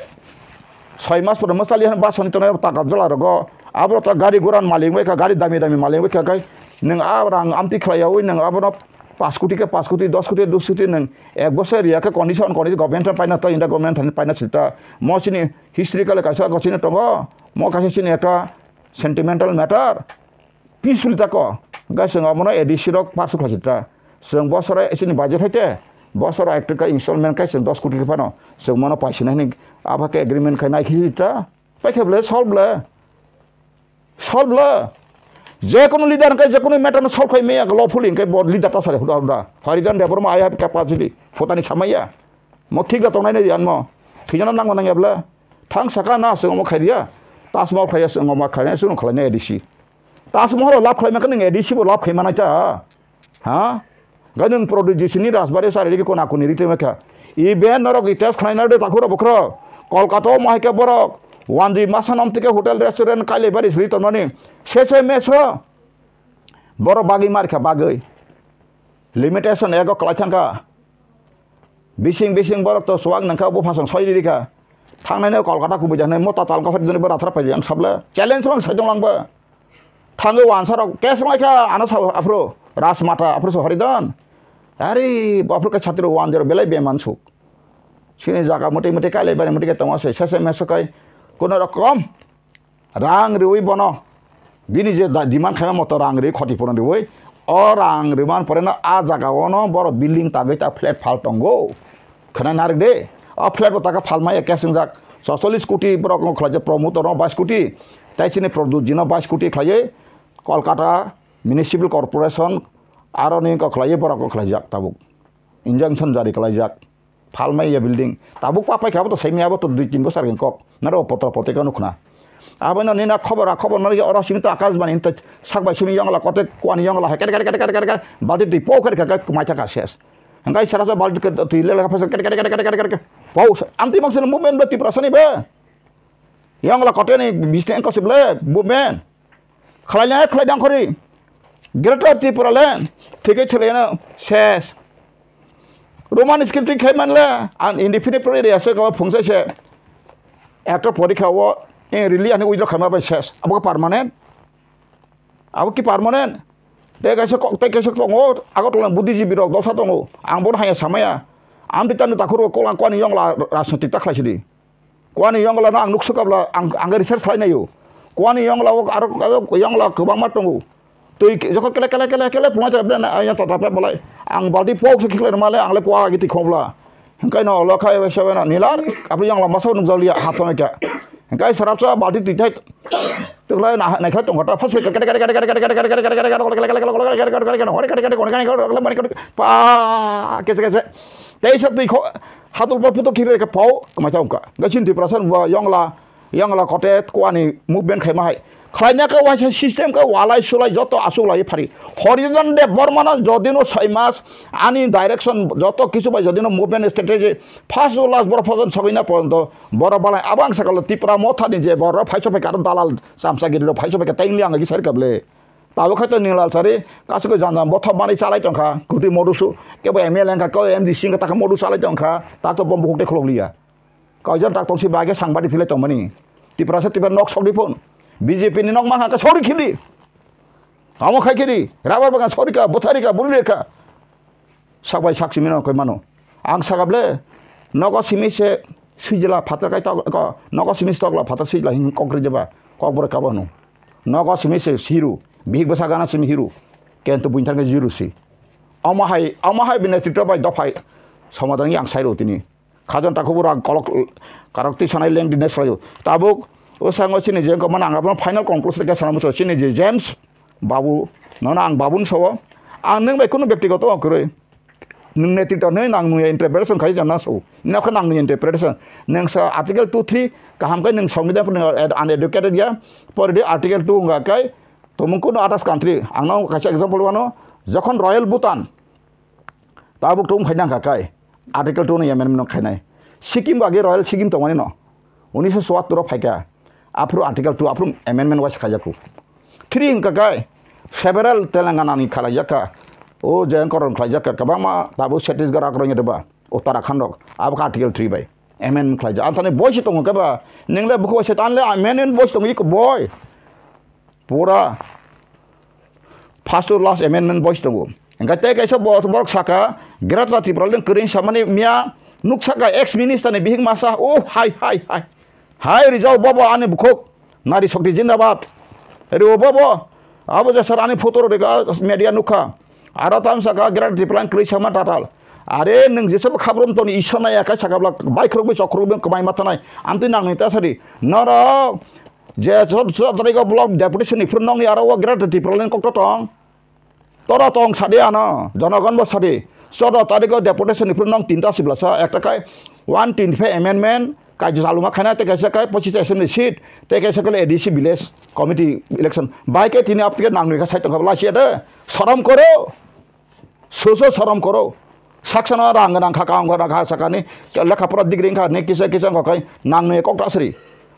6 মাস পরে মশালি হান বাসনি তনে টাকা জলা রগো আবর তা গাড়ি গুরান মালিক ওই গাড়ি দামি মালিক ওই কাই নং আরাং আমতি খলায়াও নং আবর 5 কোটি কে 5 কোটি 10 কোটি 20 কোটি নং এক বছর ইয়াকে কন্ডিশন গভর্নমেন্ট পাইনা তো ইন্ডা গভর্নমেন্ট পাইনা সিটা মসিনি হিস্ট্রিক্যাল কাইসা গছিনে টঙ্গ ম কাছে সিনি একটা সেন্টিমেন্টাল ম্যাটার পিসফুল তাকো গাসং আমনো এডিসি রক পাসু খাসিটা जों বছরে এসিনি বাজেট হইতে বছর একটা কা ইনস্টলমেন্ট কাই 10 কোটি পানো जों মনো পাইছিনা নি আবাকে এগ্রিমেন্ট খাই নাই খিটা পাইখাবলে সলভ যে কোনো লিডার কে যে কোনো ম্যাটার সলভ খাই মেয়া লফুলিং কে বড লিডার তা সারে হুদা হরিদান দেবর মা আই হ্যাভ ক্যাপাসিটি ফতানি সামাইয়া ম ঠিক दा তংনাই নাই আনমো থিজানা নাঙ্গো নাঙ্গেবলা থাং সাকা না जों ম খাইয়া তাসমল খাইয়া जों ম খাইয়া जों খালাইনে এডিসি তাসমল লাভ খাইমা কে এডিসি বো লাভ খাইমা নাইতা हा गनों प्रोड्यूसनि राजबारि सारि के कोना कोनि रिटे मेखा इवेन नरक इतिहास खानाय दे ताखुर बख्र कलकाता माइके बरक वानजी मासानाम तिके होटेल रेस्टोरेंट काले बारि सरि तमनि सेसे मेसो बर बागि मारखा बागै लिमिटेशन एगो क्लाइथांका बिसिं बरक तो स्वाग नंखा बो फासं सयरिखा थांनायने कलकाता कुबैजाने मता तालका हरिदने बराथरा फाइ आं साबले चैलेंज रं साइदं लांबा थांगो वानसार केस लाइखा आना आफ्रो राजमाता आफ्रो हरिदन अरे बाफ्रो का छात्र 10 बेलाय बेमान सुक सिनि जागा मटे काले बारे मटे तमासे सेसे मेसकाय कोनो रकम रां रिवै बनो बिनि जे डिमान्ड खाया मत रां रि खतिपुरन रिवै अ रां रिमान परेना आ जागा वनो बर बिल्डिंग तागै ता फ्लैट फाल टंगो खना नार दे अ फ्लैट ताका फालमाय केसिं जाक 46 कोटी बरक खलाजे प्रमोटर 22 कोटी ताइसिनि प्रोड्यूस जिनो 22 कोटी खाये कलकाता म्युनिसिपल कॉर्पोरेशन आरनी को खलाये बरक खलायजाक ताबुक इंजंक्शन जारी खलायजाक फालमाय ये बिल्डिंग ताबुक पापाय खाबो तो सैमियाबो तो 2-3 बोसोर गेनकक नारो पत्र पत्रिका नुखना आबैना निना खबर नरि अरसिंग तो आकाशबाणी त सागबाय सिमी यंगला कते क्वानि यंगला हेकर बाल्टी दै पोखर का माइथा का शेष हंगाय सारा बाल्टी के तिले लगा फस कर पौ आमति मक्सन मुभमेन्ट बति प्रसनि बे यंगला कते नि बिस्ने कसिबले मुभमेन्ट खलायना खलायदां खरि Greater Tripura land, take it to says Roman script came and an independent area circle of Punsa after political war in really and we don't come up with says about permanent. I will keep permanent. Take a long I got on Buddhism Biro, Dosatongo, and Bonhaya Samaya. I'm the Tanu Takuro, Kolan, Kwani Yongla, Rasotita Clashidi. Kwani Yongla, Nuksukabla, and research Fine you. Kwani Yongla, Yongla, Kubamatongo. To Kala, Punja, I am Tata, and body folks kill Malay, and Lequa, get the Kovla. And kind of Loka, Shavana, Nila, Abu Young Mason Zolia, Hatamaka. And guys, Sarapsa, about it, detect. To learn a cut on what a hospital. They said the Hatul Paputo Kiraka Pau, Matonka. Gachin the person were Yongla, Cotet, Kwani, movement Kemai. Klanaka was a system, Wala, Sula, Joto, Asula, Pari. Horizon de Bormana, Jodino, Saimas, and in direction, Joto, Kisuba, Jodino, movement strategy. Pasolas, Borfos, Savina Pondo, Borabala, Abang Sakala, Tipra, Mota, Bora, Paisopeka, Dalal, Samsagi, Paisopeka, Tangliang, Gisarkable. Tavokata Nilal Sari, Kasukazana, Botamani Salatonka, Kuti Modusu, Kaba Emelanka, MD Singata Modus Salatonka, Tato Bombo de Colombia. Kajan Tato Sibaga, somebody to let money. The Prasatiba knocks on the phone. BJP ni nok mahaka sorry kili. Amo kiri. Rabar bagan sorry ka, Botarika, Bulika. Sabai saksi mino koi mano. Ang sagable. Noko simise sijela patra kai tau ko. Noko simis tokla patra sijela hing konkret jeba. Kok bore kabano. Noko simise hiru. Big basagana simi hiru. Kento buntar ke jiru si. Amo hai bina fitra bai dofai. Samadan yang sairo tini. Kajan takubura kolok karakter sanai leng di nesrayo. Tabuk Osango sini je kemana anggapan final conclusion ke sana musuh sini je James Babu nona ang babun sawo ang neng baik kuno ব্যক্তিগত akure neng neti to neng ang nuye interpretation kai jana so ina kan ang nuye interpretation neng sa article 2-3 kaham kai neng সংবিধান pun uneducated ya por de article 2 enggak kai to mungkin atas country ang nang kasih example wano jokon Royal Bhutan tabuk tum khaidang kai article 2 ni amendment khainai Sikkim bagi Royal Sikkim to mani no 1977 faika Approve Article 2, approve amendment was Kajaku. 3 Kakai, several Telangana ni Kalajaka, O Jankoron Klajaka, Kabama, Tabu Setis Garakron Yadaba, Uttarakhandok, Article 3 by amendment Klaja. Anthony Boyshitong Kaba, Ningle Buko Setanle, amendment Boystong boy. Pura Pastor last amendment Boystong. And Gateka is about work Saka, Grata Tibralin Kurin Samani Mia, Nuksaka ex minister and Big Massa, oh, hi. Hai Rizal Bobo ane bukok nari sokti jindabad. Eri Bobo abu jasar ane foto rega media nuka. Ara tam saka gerak di plan kri sama tatal. Are neng jesep khabrum toni isona ya ka sakabla bai krok be sokrok kemai matanai. Anti nang nita sari. Nara je rega block deputation ifrun nong ya rawa gerak di plan kok tong. Tora tong sade ana janagon bo sade. Soda tariko deputation ifrun nong 311 ekta kai 125 amendment Kaji saluma khana te kaisa kai pochi assembly seat te kaisa kale ADC village committee election baike tini aptike nangni ka sai tongkabla siade saram koro soso saram koro saksana ranganang kha kaang gora kha sakani lekha pura digring kha ne kisa ko kai nangni kok tasri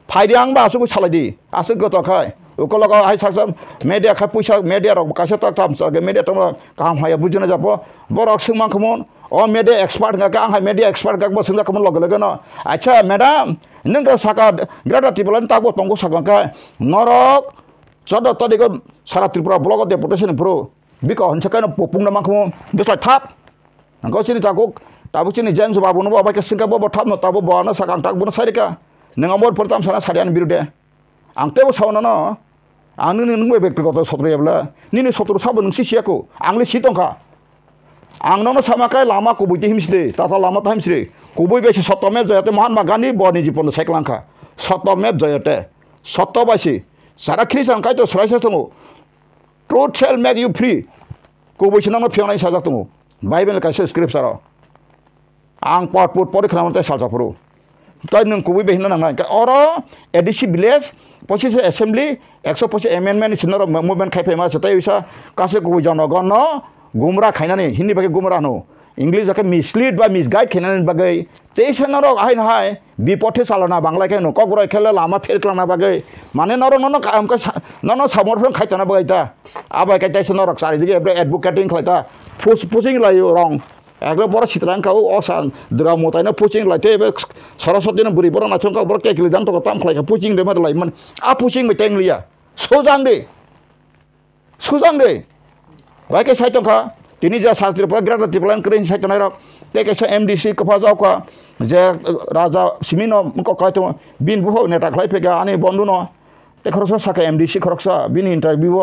phaidiang ba suku saladi asuk go to kai ukologa hai saksam media kha puisa media rok kaisa tak tam sa media tom kaham haya bujuna japo borok singmang khmon Oh media expert nggak kang, media expert nggak bos nggak kemen logo no. Acha madam, neng do saka grada tipulan tago tonggo saka kai norok. Jodoh tadi kan syarat Tripura blog deputation pro. Biko hancakan popung nama kamu bisa tap. Engkau sini takut, tabu sini James babu nopo apa kesingkat bawa tap no tabu bawa no saka tak bunuh saya deka. Neng amor pertama sana sarian biru deh. Angte bos sauna no. Anu ni nunggu ব্যক্তিগত সত্র ya Nini sotro sabun nungsi siaku. Angli sitongka. Ang nono sama kai lama kubui himsde, tata lama himsde. Kubui besi sotomep jayate Mahatma Gandhi boni jipon seklangka. Sotomep jayate. Soto basi. Sara Christian kai to sraisa tungu. Truth shall make you free. Kubui sinama piona saja tungu. Bible kai script sara. Ang pot pori kramate saja pro. Tai nung kubui behin nang nang. Oro ADC village posisi assembly 125 amendment sinoro movement kai pema setai bisa kase kubui janogon no. Gumrah kainan ni Hindi bagai gumrah no English akan mislead ba misguide kainan bagai তেইশে নরক আইন high বিপথে চালানা বাংলা কেন কগরাই খেলে লামা ফেরক্লানা বাগে মানে নর নন সামর্থন খাইতানা বাগাইতা আবাই কাইতাইছে নরক চারিদিকে এডভোকেটিং খাইতা পুচিং লাইও রং একবার বড় চিত্রাঙ্কাও অসান দ্রা মতাইনা পুচিং লাইতে সরস্বতী বুড়ি বড় নাচঙ্কা বড় কেকলি দাম তো তাম খাইকা পুচিং রে মার লাইমান পুচিং মে টেংলিয়া সুজাং দে বাইকে সাইতংখা তিনি যা সার্টির পর গ্রাড টিপ্লান করেন সাইতনাই রক তেকেছে এমডিসি কফা যাওকা যে রাজা সিমিনো মুকো খাইতো বিন বুহ নেতা খাই ফেগা আনি বন্ধু ন তে খরকসা সাকা এমডিসি খরকসা বিন ইন্টারভিউ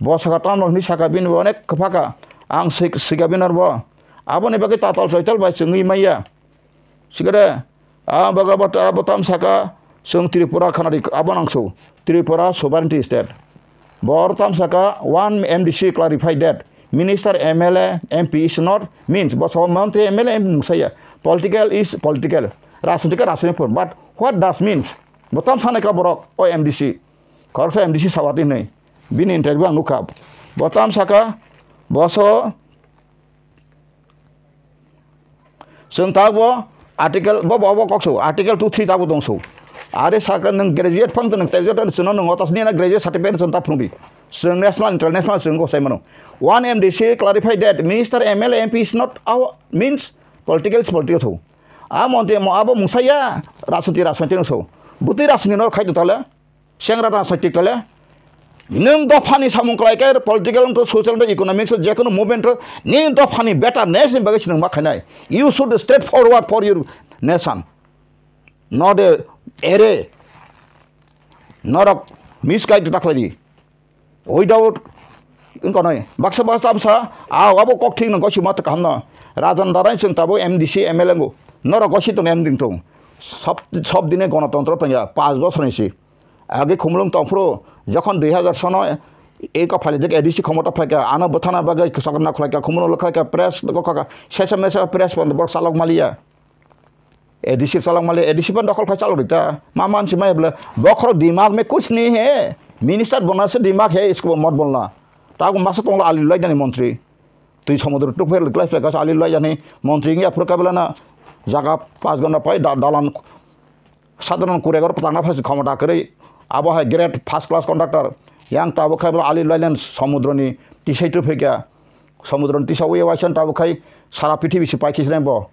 ব সাকা তাম नि साका बिन अनेक खफाका आं सिगा बिनार ब आबने बागे ताताल सैताल बाय जोंनि माइया सिगरे आ बगाबत आबताम साका जों Tripura खानारि आबनांसौ Tripura सोभारेन्टी state बरताम Saka one MDC clarified that minister MLA MP is not means but some monthly MLA MP musaya political is political राजनीतिक but what does means बताम साने का बरक ओ MDC खरसा MDC सावाति नै बिन इंटरव्यू आं नुखा बताम साका बसो जों ताबो आर्टिकल बबावबा कक्सौ आर्टिकल 2-3 ताबो दंसौ आरे साका नों ग्रेजुएट फंग नों ग्रेजुएट सुनो नों अतासनि ना ग्रेजुएट सर्टिफिकेट जों ता फुंबि जों नेशनल इंटरनेशनल जों गसाय मानो one MDC clarified that minister MLA MP is not our means political सौ आ मन्ते आबो मुसाया राजनीति नसौ बुति राजनीति न खाइदो ताले सेंग्रा राजनीति ताले नों दफानि सामुंखलायके पलिटिकल तो सोशल तो इकोनॉमिक्स जेकुनु मुभमेंट नों दफानि बेटार नेशन बागै नों मा खानाय you should straight forward for your nation not array नरक मिसगाइड दाखलायदि विदाउट इनको नै बाक्सा बास्तामसा आबो ककथि न गसि मात खामन राजन दाराय जों ताबो MDC MLA गो नरक गसि तो एमदिं तो सब दिने गणतंत्र तंया 5 বছরनिसि आगे खुमलुं तंफ्रो যখন 2000 সন এই কফালে যে এডিসি ক্ষমতা ফাইকা আনা বথানা বাগে সকনা খলাইকা খুমনো লখাইকা প্রেস গকা শেষ মেসা প্রেস বন্ধ বড় চালক মালিয়া एडीसी चालक माले एडीसी पर दखल खाई चालक देता मा मानसि माय बोले बखर दिमाग में कुछ नहीं है मिनिस्टर बनना से दिमाग है इसको मत बोलना ताको मासे तंगला आलि लाई जाने मंत्री तुई समुद्र टुफेर क्लास पे गास आलि लाई जाने मंत्री या फुरका बेलाना जागा 5 घन्टा पाई दालान साधारण कुरेगर पताना फास क्षमता करे आबो है great first class conductor yang tabu kai bela ali lailan samudroni tisai tu fega samudron tisau ye wasan tabu kai sara pithibhi sipai kisnai bo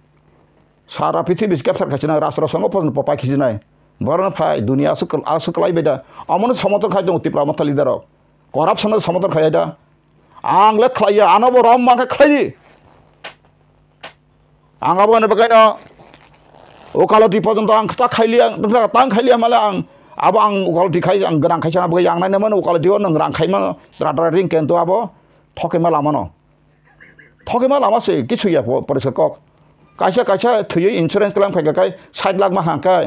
sara pithibhi capture khachina rashtra sango pon papai kisnai baron phai dunia asukal beda amon samotor khai dong tipra matali daro corruption samotor khai da ang le khlaya anabo ram ma khlai ang abo ne bagai no okaloti porjonto ang ta khaili ang tang khaili mala ang आबो आं उकालति खाइ आं गोनां खाइसाना बो यांनायनो मन उकालतिओ नों रां खाइमा राटारिं केन्तो आबो थकेमा लामानो थकेमा लामासै किछुया परिसर कक काइसा थुयै इन्सुरेन्स क्लेम खाइगाय 60 लाख मा हांकाय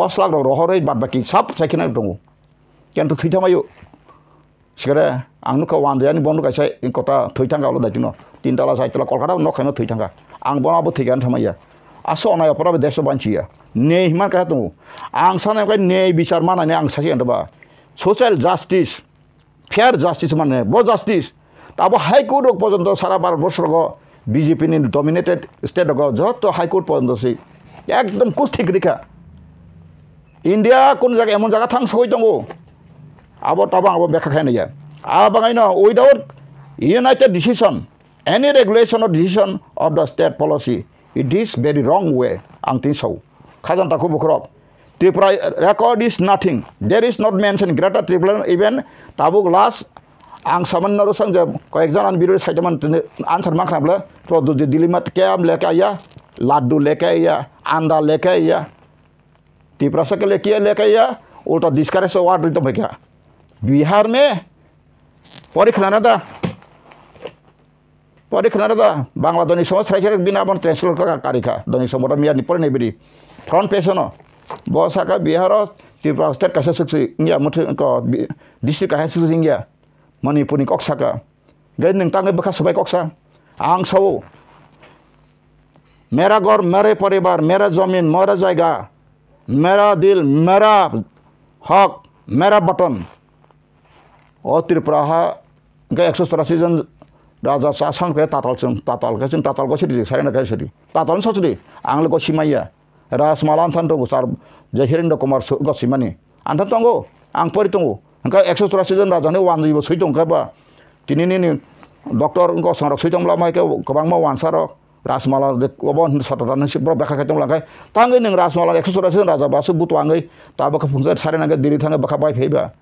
10 लाख रहरै बाद बाकी सब साइखिना दङ केन्तो थैथामायो सिगरे आंनो का वानजायानि बन्द काइसा इनकटा थैथांगावल दाइतिनो 3 ताला 4 ताला कलकाता न खाइमा थैथांगा आं बनाबो थैगान थामाया आसो अनायफोराबो देश बानचिया ने हिमान का दङ आं सानाय ने बिचार मानानै आं सासे एन्टबा सोशल जस्टिस फेयर जस्टिस माने बो जस्टिस ताबो हाई कोर्ट पर्यन्त सारा 12 वर्षको बीजेपी नि डोमिनेटेड स्टेट को जत हाई कोर्ट पर्यन्त सै एकदम कुस्थिक रिखा इंडिया कोन जागा एमन जागा थां सय दङ आबो ताबो आबो बेखा खायनाया आबाङैनो without united decision any regulation और decision of the state policy it is very wrong way आं थिंसौ खाजन ताखौ बुखरब Tripura record is nothing there is not mentioned greater tribunal even tabuk last आं सामान्य रसं जे कयेकजन आन बिरोध साइडमान आन्सार मा खालामले तो दिल्लीमा केम लेके आया लाडू लेके आया अंडा लेके आया त्रिपुरा से लेके आया उल्टा डिस्करेज वार्ड तो भैया बिहार में परीक्षा दा बांग्लादेश समाज रायजो बिना बन ट्रेन्सलेट का कारिका दनि समरा मिया निपर नै बिदि फ्रन्ट पेज न बसाका बिहार त्रिपुरा स्टेट कासा सक्सि इंडिया मथे को डिस्ट्रिक्ट कासा सक्सि इंडिया मणिपुरनि कक्साका गै नों ताङै बखा सबाय कक्सा आं सावो मेरा घर मेरे परिवार मेरा जमीन मेरा जायगा मेरा दिल मेरा हक मेरा बटन ओ त्रिपुरा हा गै 183 जन raja sasan ke tatal ko sidi sare na ke sidi tatal sa sidi ang ko simaya ras malan than to sar je hirindo kumar go simani anthan tongo ang pori tongo angka 183 John raja ne wan jibo soitong ka ba tini ni doctor ko sangrok soitong la mai ke kobang ma wan sarok rasmala de obon satatan si bro bakha ketong langkai tangai ning rasmala 183 John raja ba su butuangai ta ba ka phungsa sare na ga diri thana bakha bai pheiba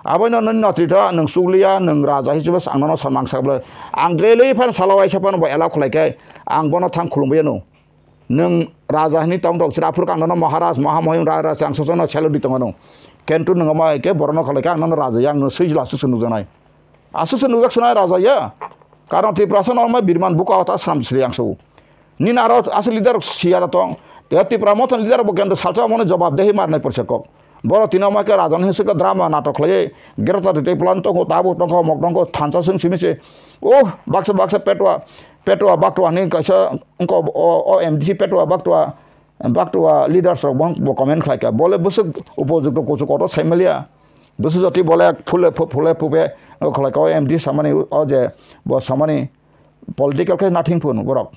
abono non natrita nang suglia nang raja hijiba angno samang sabla angdrelei fan salawai sapan ba ela khulaikai ang bono thang khulumbe no nang raja ni tong dok sirapur kang no maharaj mahamohim raja sang sosono chelo di tongono kentu nang ma ke borno khulaikai angno raja yang no sijla susunu janai asusunu jaksana raja ya karon Tripura normal birman buka ata sam sri yang so ni naro asli leader siara tong Tripura moton leader bogen salta mone jawab dehi marnai persekok boro tinama ke rajan hese ke drama natok lay gerta de plan to tabu to mok dong thansa sing simise oh baksa petwa baktwa ni kaisa engko OMDC petwa baktwa leaders of bang bo comment khlaika bole busuk upojukto kochu koto saimelia busu joti bole phule pupe khlaika OMD samani o je bo samani political ke nothing phun borok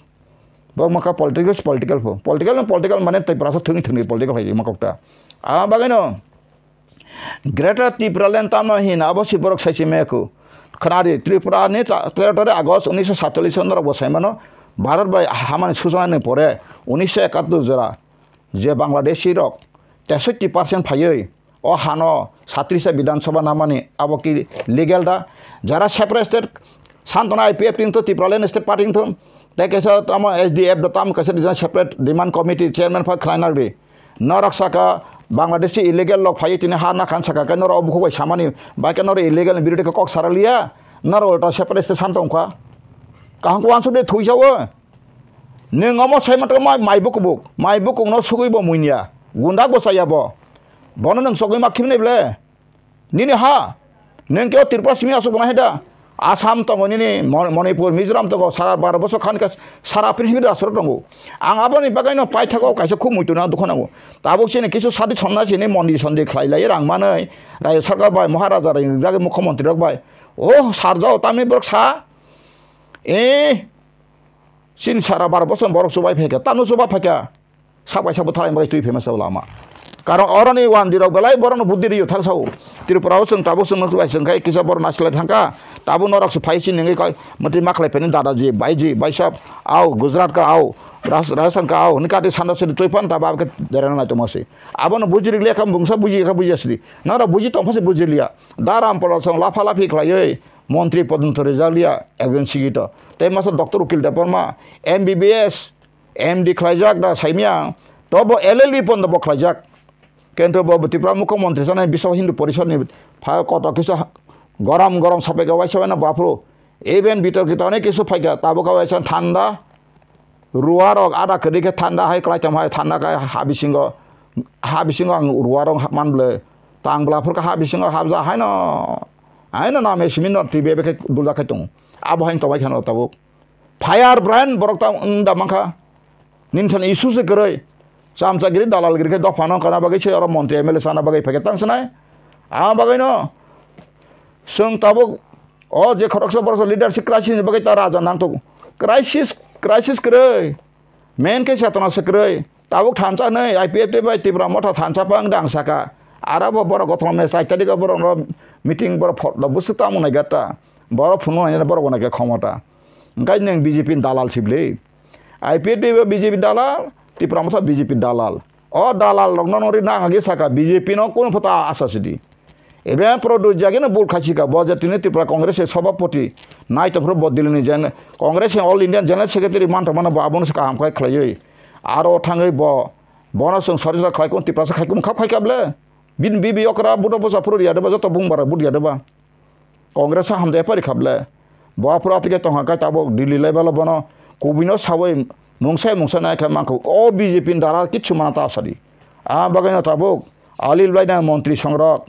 bo maka political mane tai prasa thungi political hai makokta bagano Greater Tripura land tama hin abosi borok saisi meku khnari Tripura ni territory August 1947 sonder bosaimano Bharat bai hamani susana ni pore 1971 jora je Bangladeshi rok 63% phayoi o hano 37 Bidhan Sabha namani aboki legal da jara separate state santona IPF to Tripura land state party to tekesa tama SDF da tam kasa separate demand committee chairman for Khlainagri Noraksaka Bangladeshi illegal log phai tini hana khan saka ka nor obu khoi samani ba ka nor illegal birute ka kok saralia nor ota separate station tong kha kahang ko ansu de thui jawo ne ngamo sai mat mai buk no sugui bo muinia gunda go saya bo bono nang sogoi mak khimne ble nini ha neng ke Tripura simi asu bana heda Assam tongo nini Manipur Mizoram tongo sara 12 bosor khan ka sara prinhimi da asor tongo ang aboni bagaino pai thako kaisa khum muituna dukhanago tabuk sini kisu sadi somna sini mondi sonde khlailai rang manai rai sarkar bai maharaja rai jage mukhyamantri rok bai oh sarjao tami borok sa sin sara 12 bosor borok subai pheka tanu subai pheka sabai sabu thalai mai tui famous lama karon orani wan dirok belai borno buddhi riyo thaksau Tripura sung tabu sung bai sung kai kisa bor nasla thangka tabu norak su phai sin ngai kai mati maklai pen dadaji baiji baisap au Gujarat ka au Rajasthan ka au nikati sanda se toipan taba ke derana na tomasi abono bujiri le kam bungsa buji asli nara buji tom phase bujilia daram polo sung lafa lafi khlai মন্ত্রী পদন্ত রেজালিয়া একজন সিগিত তাই মাসে doctor উকিল Debbarma MBBS MD খাইজাক দা সাইমিয়া তব LLB পন্দ বখাইজাক কেন্দ্র Tripura মুখ্যমন্ত্রী জানাই বিশ্ব হিন্দু পরিষদ নি ফায় কত কিছু গরম সাপে গাওয়াইছে না বাপরো ইভেন বিতর্কিত অনেক কিছু ফাইগা তাবো গাওয়াইছে ঠান্ডা রুয়ারক আদা কদিকে ঠান্ডা হাই ক্লাইতাম হাই ঠান্ডা গায় হাবিসিঙ্গ আং রুয়ারং মানবলে তাংবলাফোরকা হাবিসিঙ্গ হাবজা হাইনো নামে সিমিন টিবে বেকে দুলা খাইতং আবহাইন তবাই খানো তাবো ফায়ার ব্র্যান্ড বরকতা উন্দা মাখা নিনথান ইস্যুসে গরৈ চামচাগিরি দালালগিরিকে দফানো কানা বাগै সে আর মন্ত্রী MLA সানা বাগै ফেকে তাংসনাই বাগैनो जों ताबो जे खरकसा बरस लिडारशिप क्राइसिस बागै ता राजा नांगतो क्राइसिस गरै मेन के सातना सकरै ताबो थानसा नै IPF बाय Tripura मथा थानसा पांग दांसाका आराबो बर गथमे साइतादिका बर मिटिं बर फट बुसु तामुनाय गाता बर फुनो नाय बर गनाके क्षमता ओंखाय नों BJP दालाल सिबलै IPF BJP दालाल Tripura मथा BJP दालाल दालाल लग्ननरि नांगागे साका BJP न कोन फता आसासिदि एबे प्रदु जागे न बुल खासिका बजेटिने Tripura कांग्रेस सभापति नाइतफ्रो बदिलनि जेन Congress all India general secretary मानथमाना बाबन से काम खाय खलायै आरो थाङै बना जों सरिसा खायखौ Tripura खायखौ खाब खायकाबले बिन बिबि अकरा बुदा बसा फुरिया दबा जत बुंबारा बुदिया दबा कांग्रेस हामदे पारि खाबले बाफुरा तिके तंहाका ताबो दिल्ली लेवल बनो कुबिनो सावै मुंसाय नाय माखौ BJP दारा किछु मानता आसादि बागैनो ताबो आलिल बायना मन्त्री संरक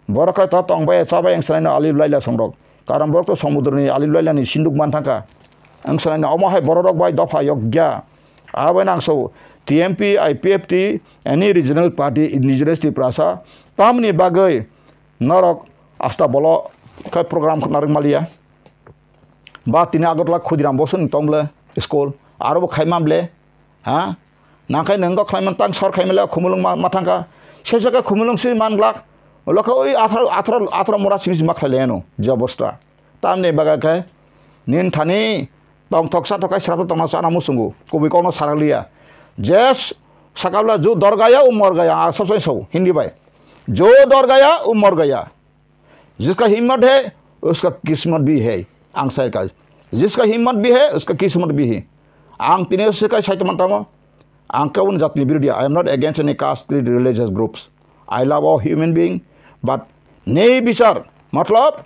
बरका ता तंबाय चाबाय एंसलायना आलिल बायला संरक कारण बरक समुद्रनि आलिल बायलानि सिन्दुक मानथाका एंसलायना अमाहाय बरक बाय दफा यज्ञा आबायनांसौ TMP IPFT any regional party indigenous Tripura tamni bagai norok asta bolo ka program narang malia ba tini agotla khudiram bosun tongle school aro khaimamle ha nangkai nengko klaiman tang sor khaimele khumulung matangka sejaka khumulung si manglak loko oi atra mora sing ma khaileno jabosta tamne baga kai nin thani tong thoksa thokai srap tong sana musungu kubi kono saralia jes sakabla jo dor gaya umor gaya सबसे सौ हिंदी भाई जो दौर गया वो मर गया जिसका हिम्मत है उसका किस्मत भी है आंग साइड का जिसका हिम्मत भी है उसका किस्मत भी है आंग तीन से का साइड मंटामा आंग का उन जाति बिरुदिया I am not against any caste religious groups I love all human being but नहीं विचार मतलब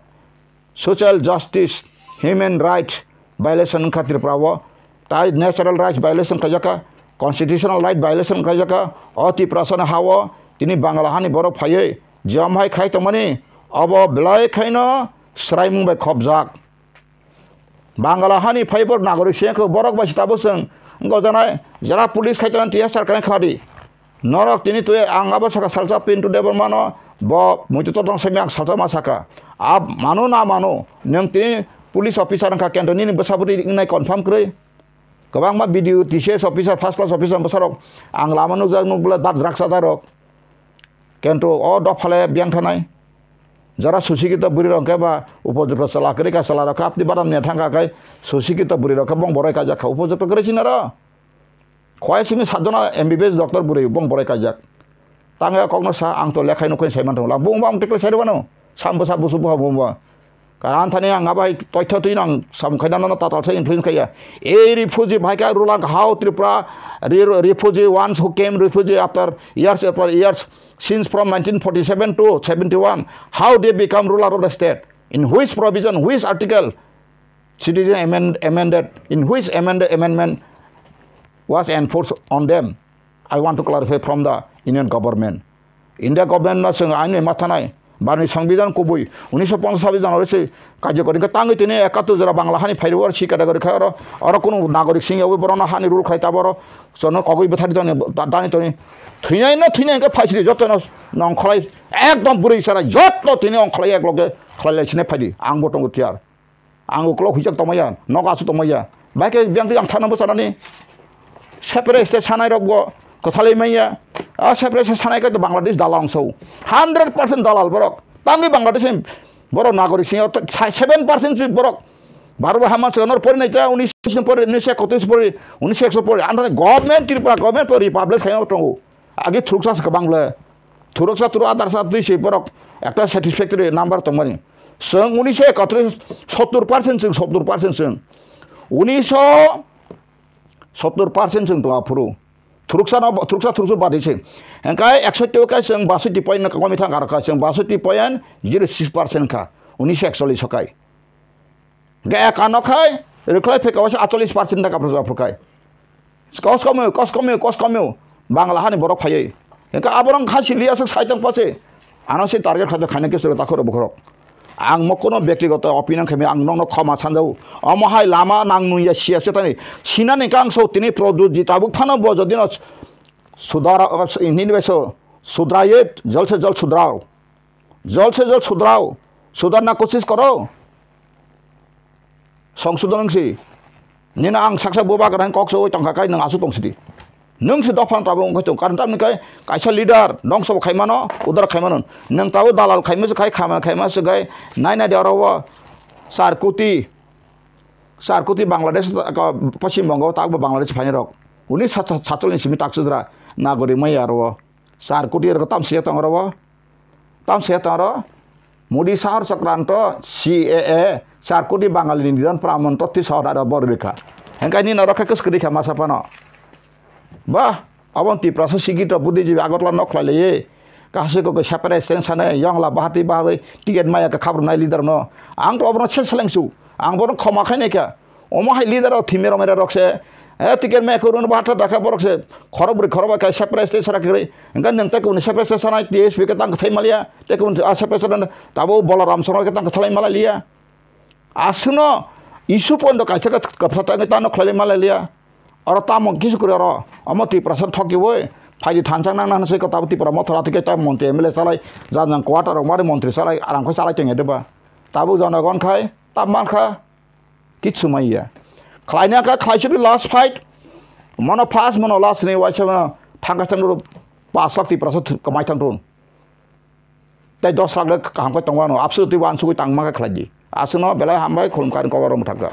social justice human rights violation खातिर प्राव ताई नेचुरल राइट्स वायलेशन खाजाका कॉन्स्टिट्यूशनल राइट वायलेशन खाजाका अति प्रश्न हाव तिनी बांग्लाहानी बरफ फाये जमहाय खाय तमने अब ब्लाय खायनो स्राइमुं बाय खबजाक बांग्लाहानी फायबर नागरिक सेखौ बरक बासि ताबोसों गजानाय जरा पुलिस खायतन तिया सरकार खादि नरक तिनी तुए आंगाबो साका सालसा पिन टु देबर मानो ब मुइतो दं सेमियां सालसा मासाका अब मानो ना मानो नों तिनी पुलिस अफिसार का केन्टनि बसाबुरि इंनाय कन्फार्म क्रय गोबां मा भिडिअ टीसीएस अफिसार फर्स्ट क्लास अफिसार बसारक आं लामानो जानुब्ला दाद द्राक्सा दारक केंटो ओ दफाले बियां थानाय जरा सुशिक्षित बुरी रंके बा उपयुक्त सलाकरी का सला रखा अपनी बाराम ने थांगा काय सुशिक्षित बुरी रखा बंग बराय का जाखा उपयुक्त करे छिना र खय सिमी साजना एमबीबीएस डॉक्टर बुरी बंग बराय का जाक तांगा कगनो सा आं तो लेखाय नखय सायमान थला बुंबा आं टेकल सायरबानो सामबसा बुसुबा बुंबा कारण थाने आं आबाय तथ्य तुइन आं सामखायदानो ताताल से इनफ्लुएंस खाया ए रिफ्यूजी भाइका रुला how Tripura refugee ones who came refugee after years since from 1947 to 71, how they become ruler of the state? In which provision, which article, citizen amended, in which amendment was enforced on them? I want to clarify from the Indian government. India government na sing aine mathanai bani সংবিধান কবই 1950 জানুয়ারি সে কার্যকরী তাঙ্গি তিনি 71 জরা বাংলা হানি ফাইরওয়ার C category খায়র আর কোন নাগরিক সিং ওই বরনা হানি rule খাইতা বড় জন কগই বেথারি দানি তনি থুইনাই না থুইনাই কে ফাইছি যত নংখলাই একদম বুড়ি সারা যত তিনি অংখলাই এক লগে খলাইছিনে ফাইদি আং বটং তিয়ার আং ক্ল হুইজাক তমায়া নগাসু তমায়া বাইকে বিয়াংতি আং থানাबो सानानि सेपारेट स्टेट सानाय रगबो कथालै माइया सेपारेट सानायखौ बांलादेश दालां सौ 100% दालाल बरक तांगि बांलादेश बर नागरिक सिंह 7% बरक भारत हामा सोनर परिनाय जा 1931 परि 1931 परि 1961 परि आन्दाय गभर्नमेन्ट त्रिपुरा गभर्नमेन्ट परि रिपाब्लिक खायाव दङ आगे थुरुकसा बांला थुरुकसा थुरु आदारसा दुइसे बरक একটা স্যাটিসফ্যাক্টরি नाम्बार तमानि जों 1971 70% जों 70% जों 1970% जों दङ फुरु थुरुकसा बादिसे एंकाय 61 का जों 62 पॉइंट कमी थांगा रखा जों 62.06% का 1941 सकाय गे कानखाय रिख्लाय फेकावसे 48% का प्रजा फुकाय कस कमियो बांग्ला हानि बरक फायै एंका आबरं खासिलियासो साइतं पासे आनसे टारगेट खाजो खाने के सुरता खरो बखरक आं मकोनो व्यक्तिगत अपिनियन खेमे आं नंनो खमा सानजाउ अमहाय लामा नांनुया सियासे तानि सिनानि कांसौ तिनि प्रदुजि ताबुक फानो बजदिन सुधार इनिवेसो सुधराये जल्द से जल्द सुधराओ सुधारना कोशिश करो संशोधन से निना आं साक्सा बोबा गरान कक्सो तंखाकाय नों आसु तंसिदि नोंसो दफान ताबो खैतो कारण तामनिखाय कायसा लिडार नंसो खायमानो उदार खायमानो नों ताबो दालाल खायमसो खाय खामा खायमासो गाय नायना देराव सारकुति बांग्लादेश पश्चिम बंग ताबो बांग्लादेश फाइनरक 1947 सिमी ताकसुद्रा नागरिक मैयारो सारकुति रक तामसे तंगरव मोदी सहर सक्रांत CAA सारकुति बांगाली निदान प्रामन तथ्य सहर बररेखा हेंकायनि नरखा कसकरिखा मासापानो बा अबन्ति प्रसा सिगित बुद्धिजीवी आगतला नखलाले कासेको सेपारेट स्टेट साने यंगला बाहाति बाहाय टिकेट माया का खाब्रनाय लिडार न आं तो अबन सेसलेंसु आं बरन खमाखायनेका अमाहाय लिडार थिमेर मेरा रखसे ए टिकेट माया खरन बाथा दाखा बरखसे खरबा का सेपारेट स्टेट साराखै ओंगा नोंताखौ सेपारेट स्टेट सानाय टीएसपी का तांग थैमालिया तेखौ सेपारेट स्टेट ताबो बलराम सरन का तांग थलाय मालालिया आसुनो इशु पन्द कायसा का फटांग तानो खलाय मालालिया और ताम किस करे र अम त्रिपुरा ठकिवै फाइदि थानसां नांनानैसो कताबो त्रिपुरा मथरा तिके ताम मन्त्री एमएलए सालाय जानां क्वार्टार मारे मन्त्री सालाय आरामखौ सालाय तेंगेदबा ताबो जनगण खाय ताब मानखा किच्छु माइया खालायनाया खालायसो लास्ट फाइट मनो फार्स्ट मनो लास्ट ने वाइस थांगा थांग 5 लाख 10 कमाई थांग तुन ताई 10 लाख ले काम को तंगवानो आपसो ति वान सुगु तंगमा खालायदि आसनो बेला हामबाय खुलुमखान कवरम थांगा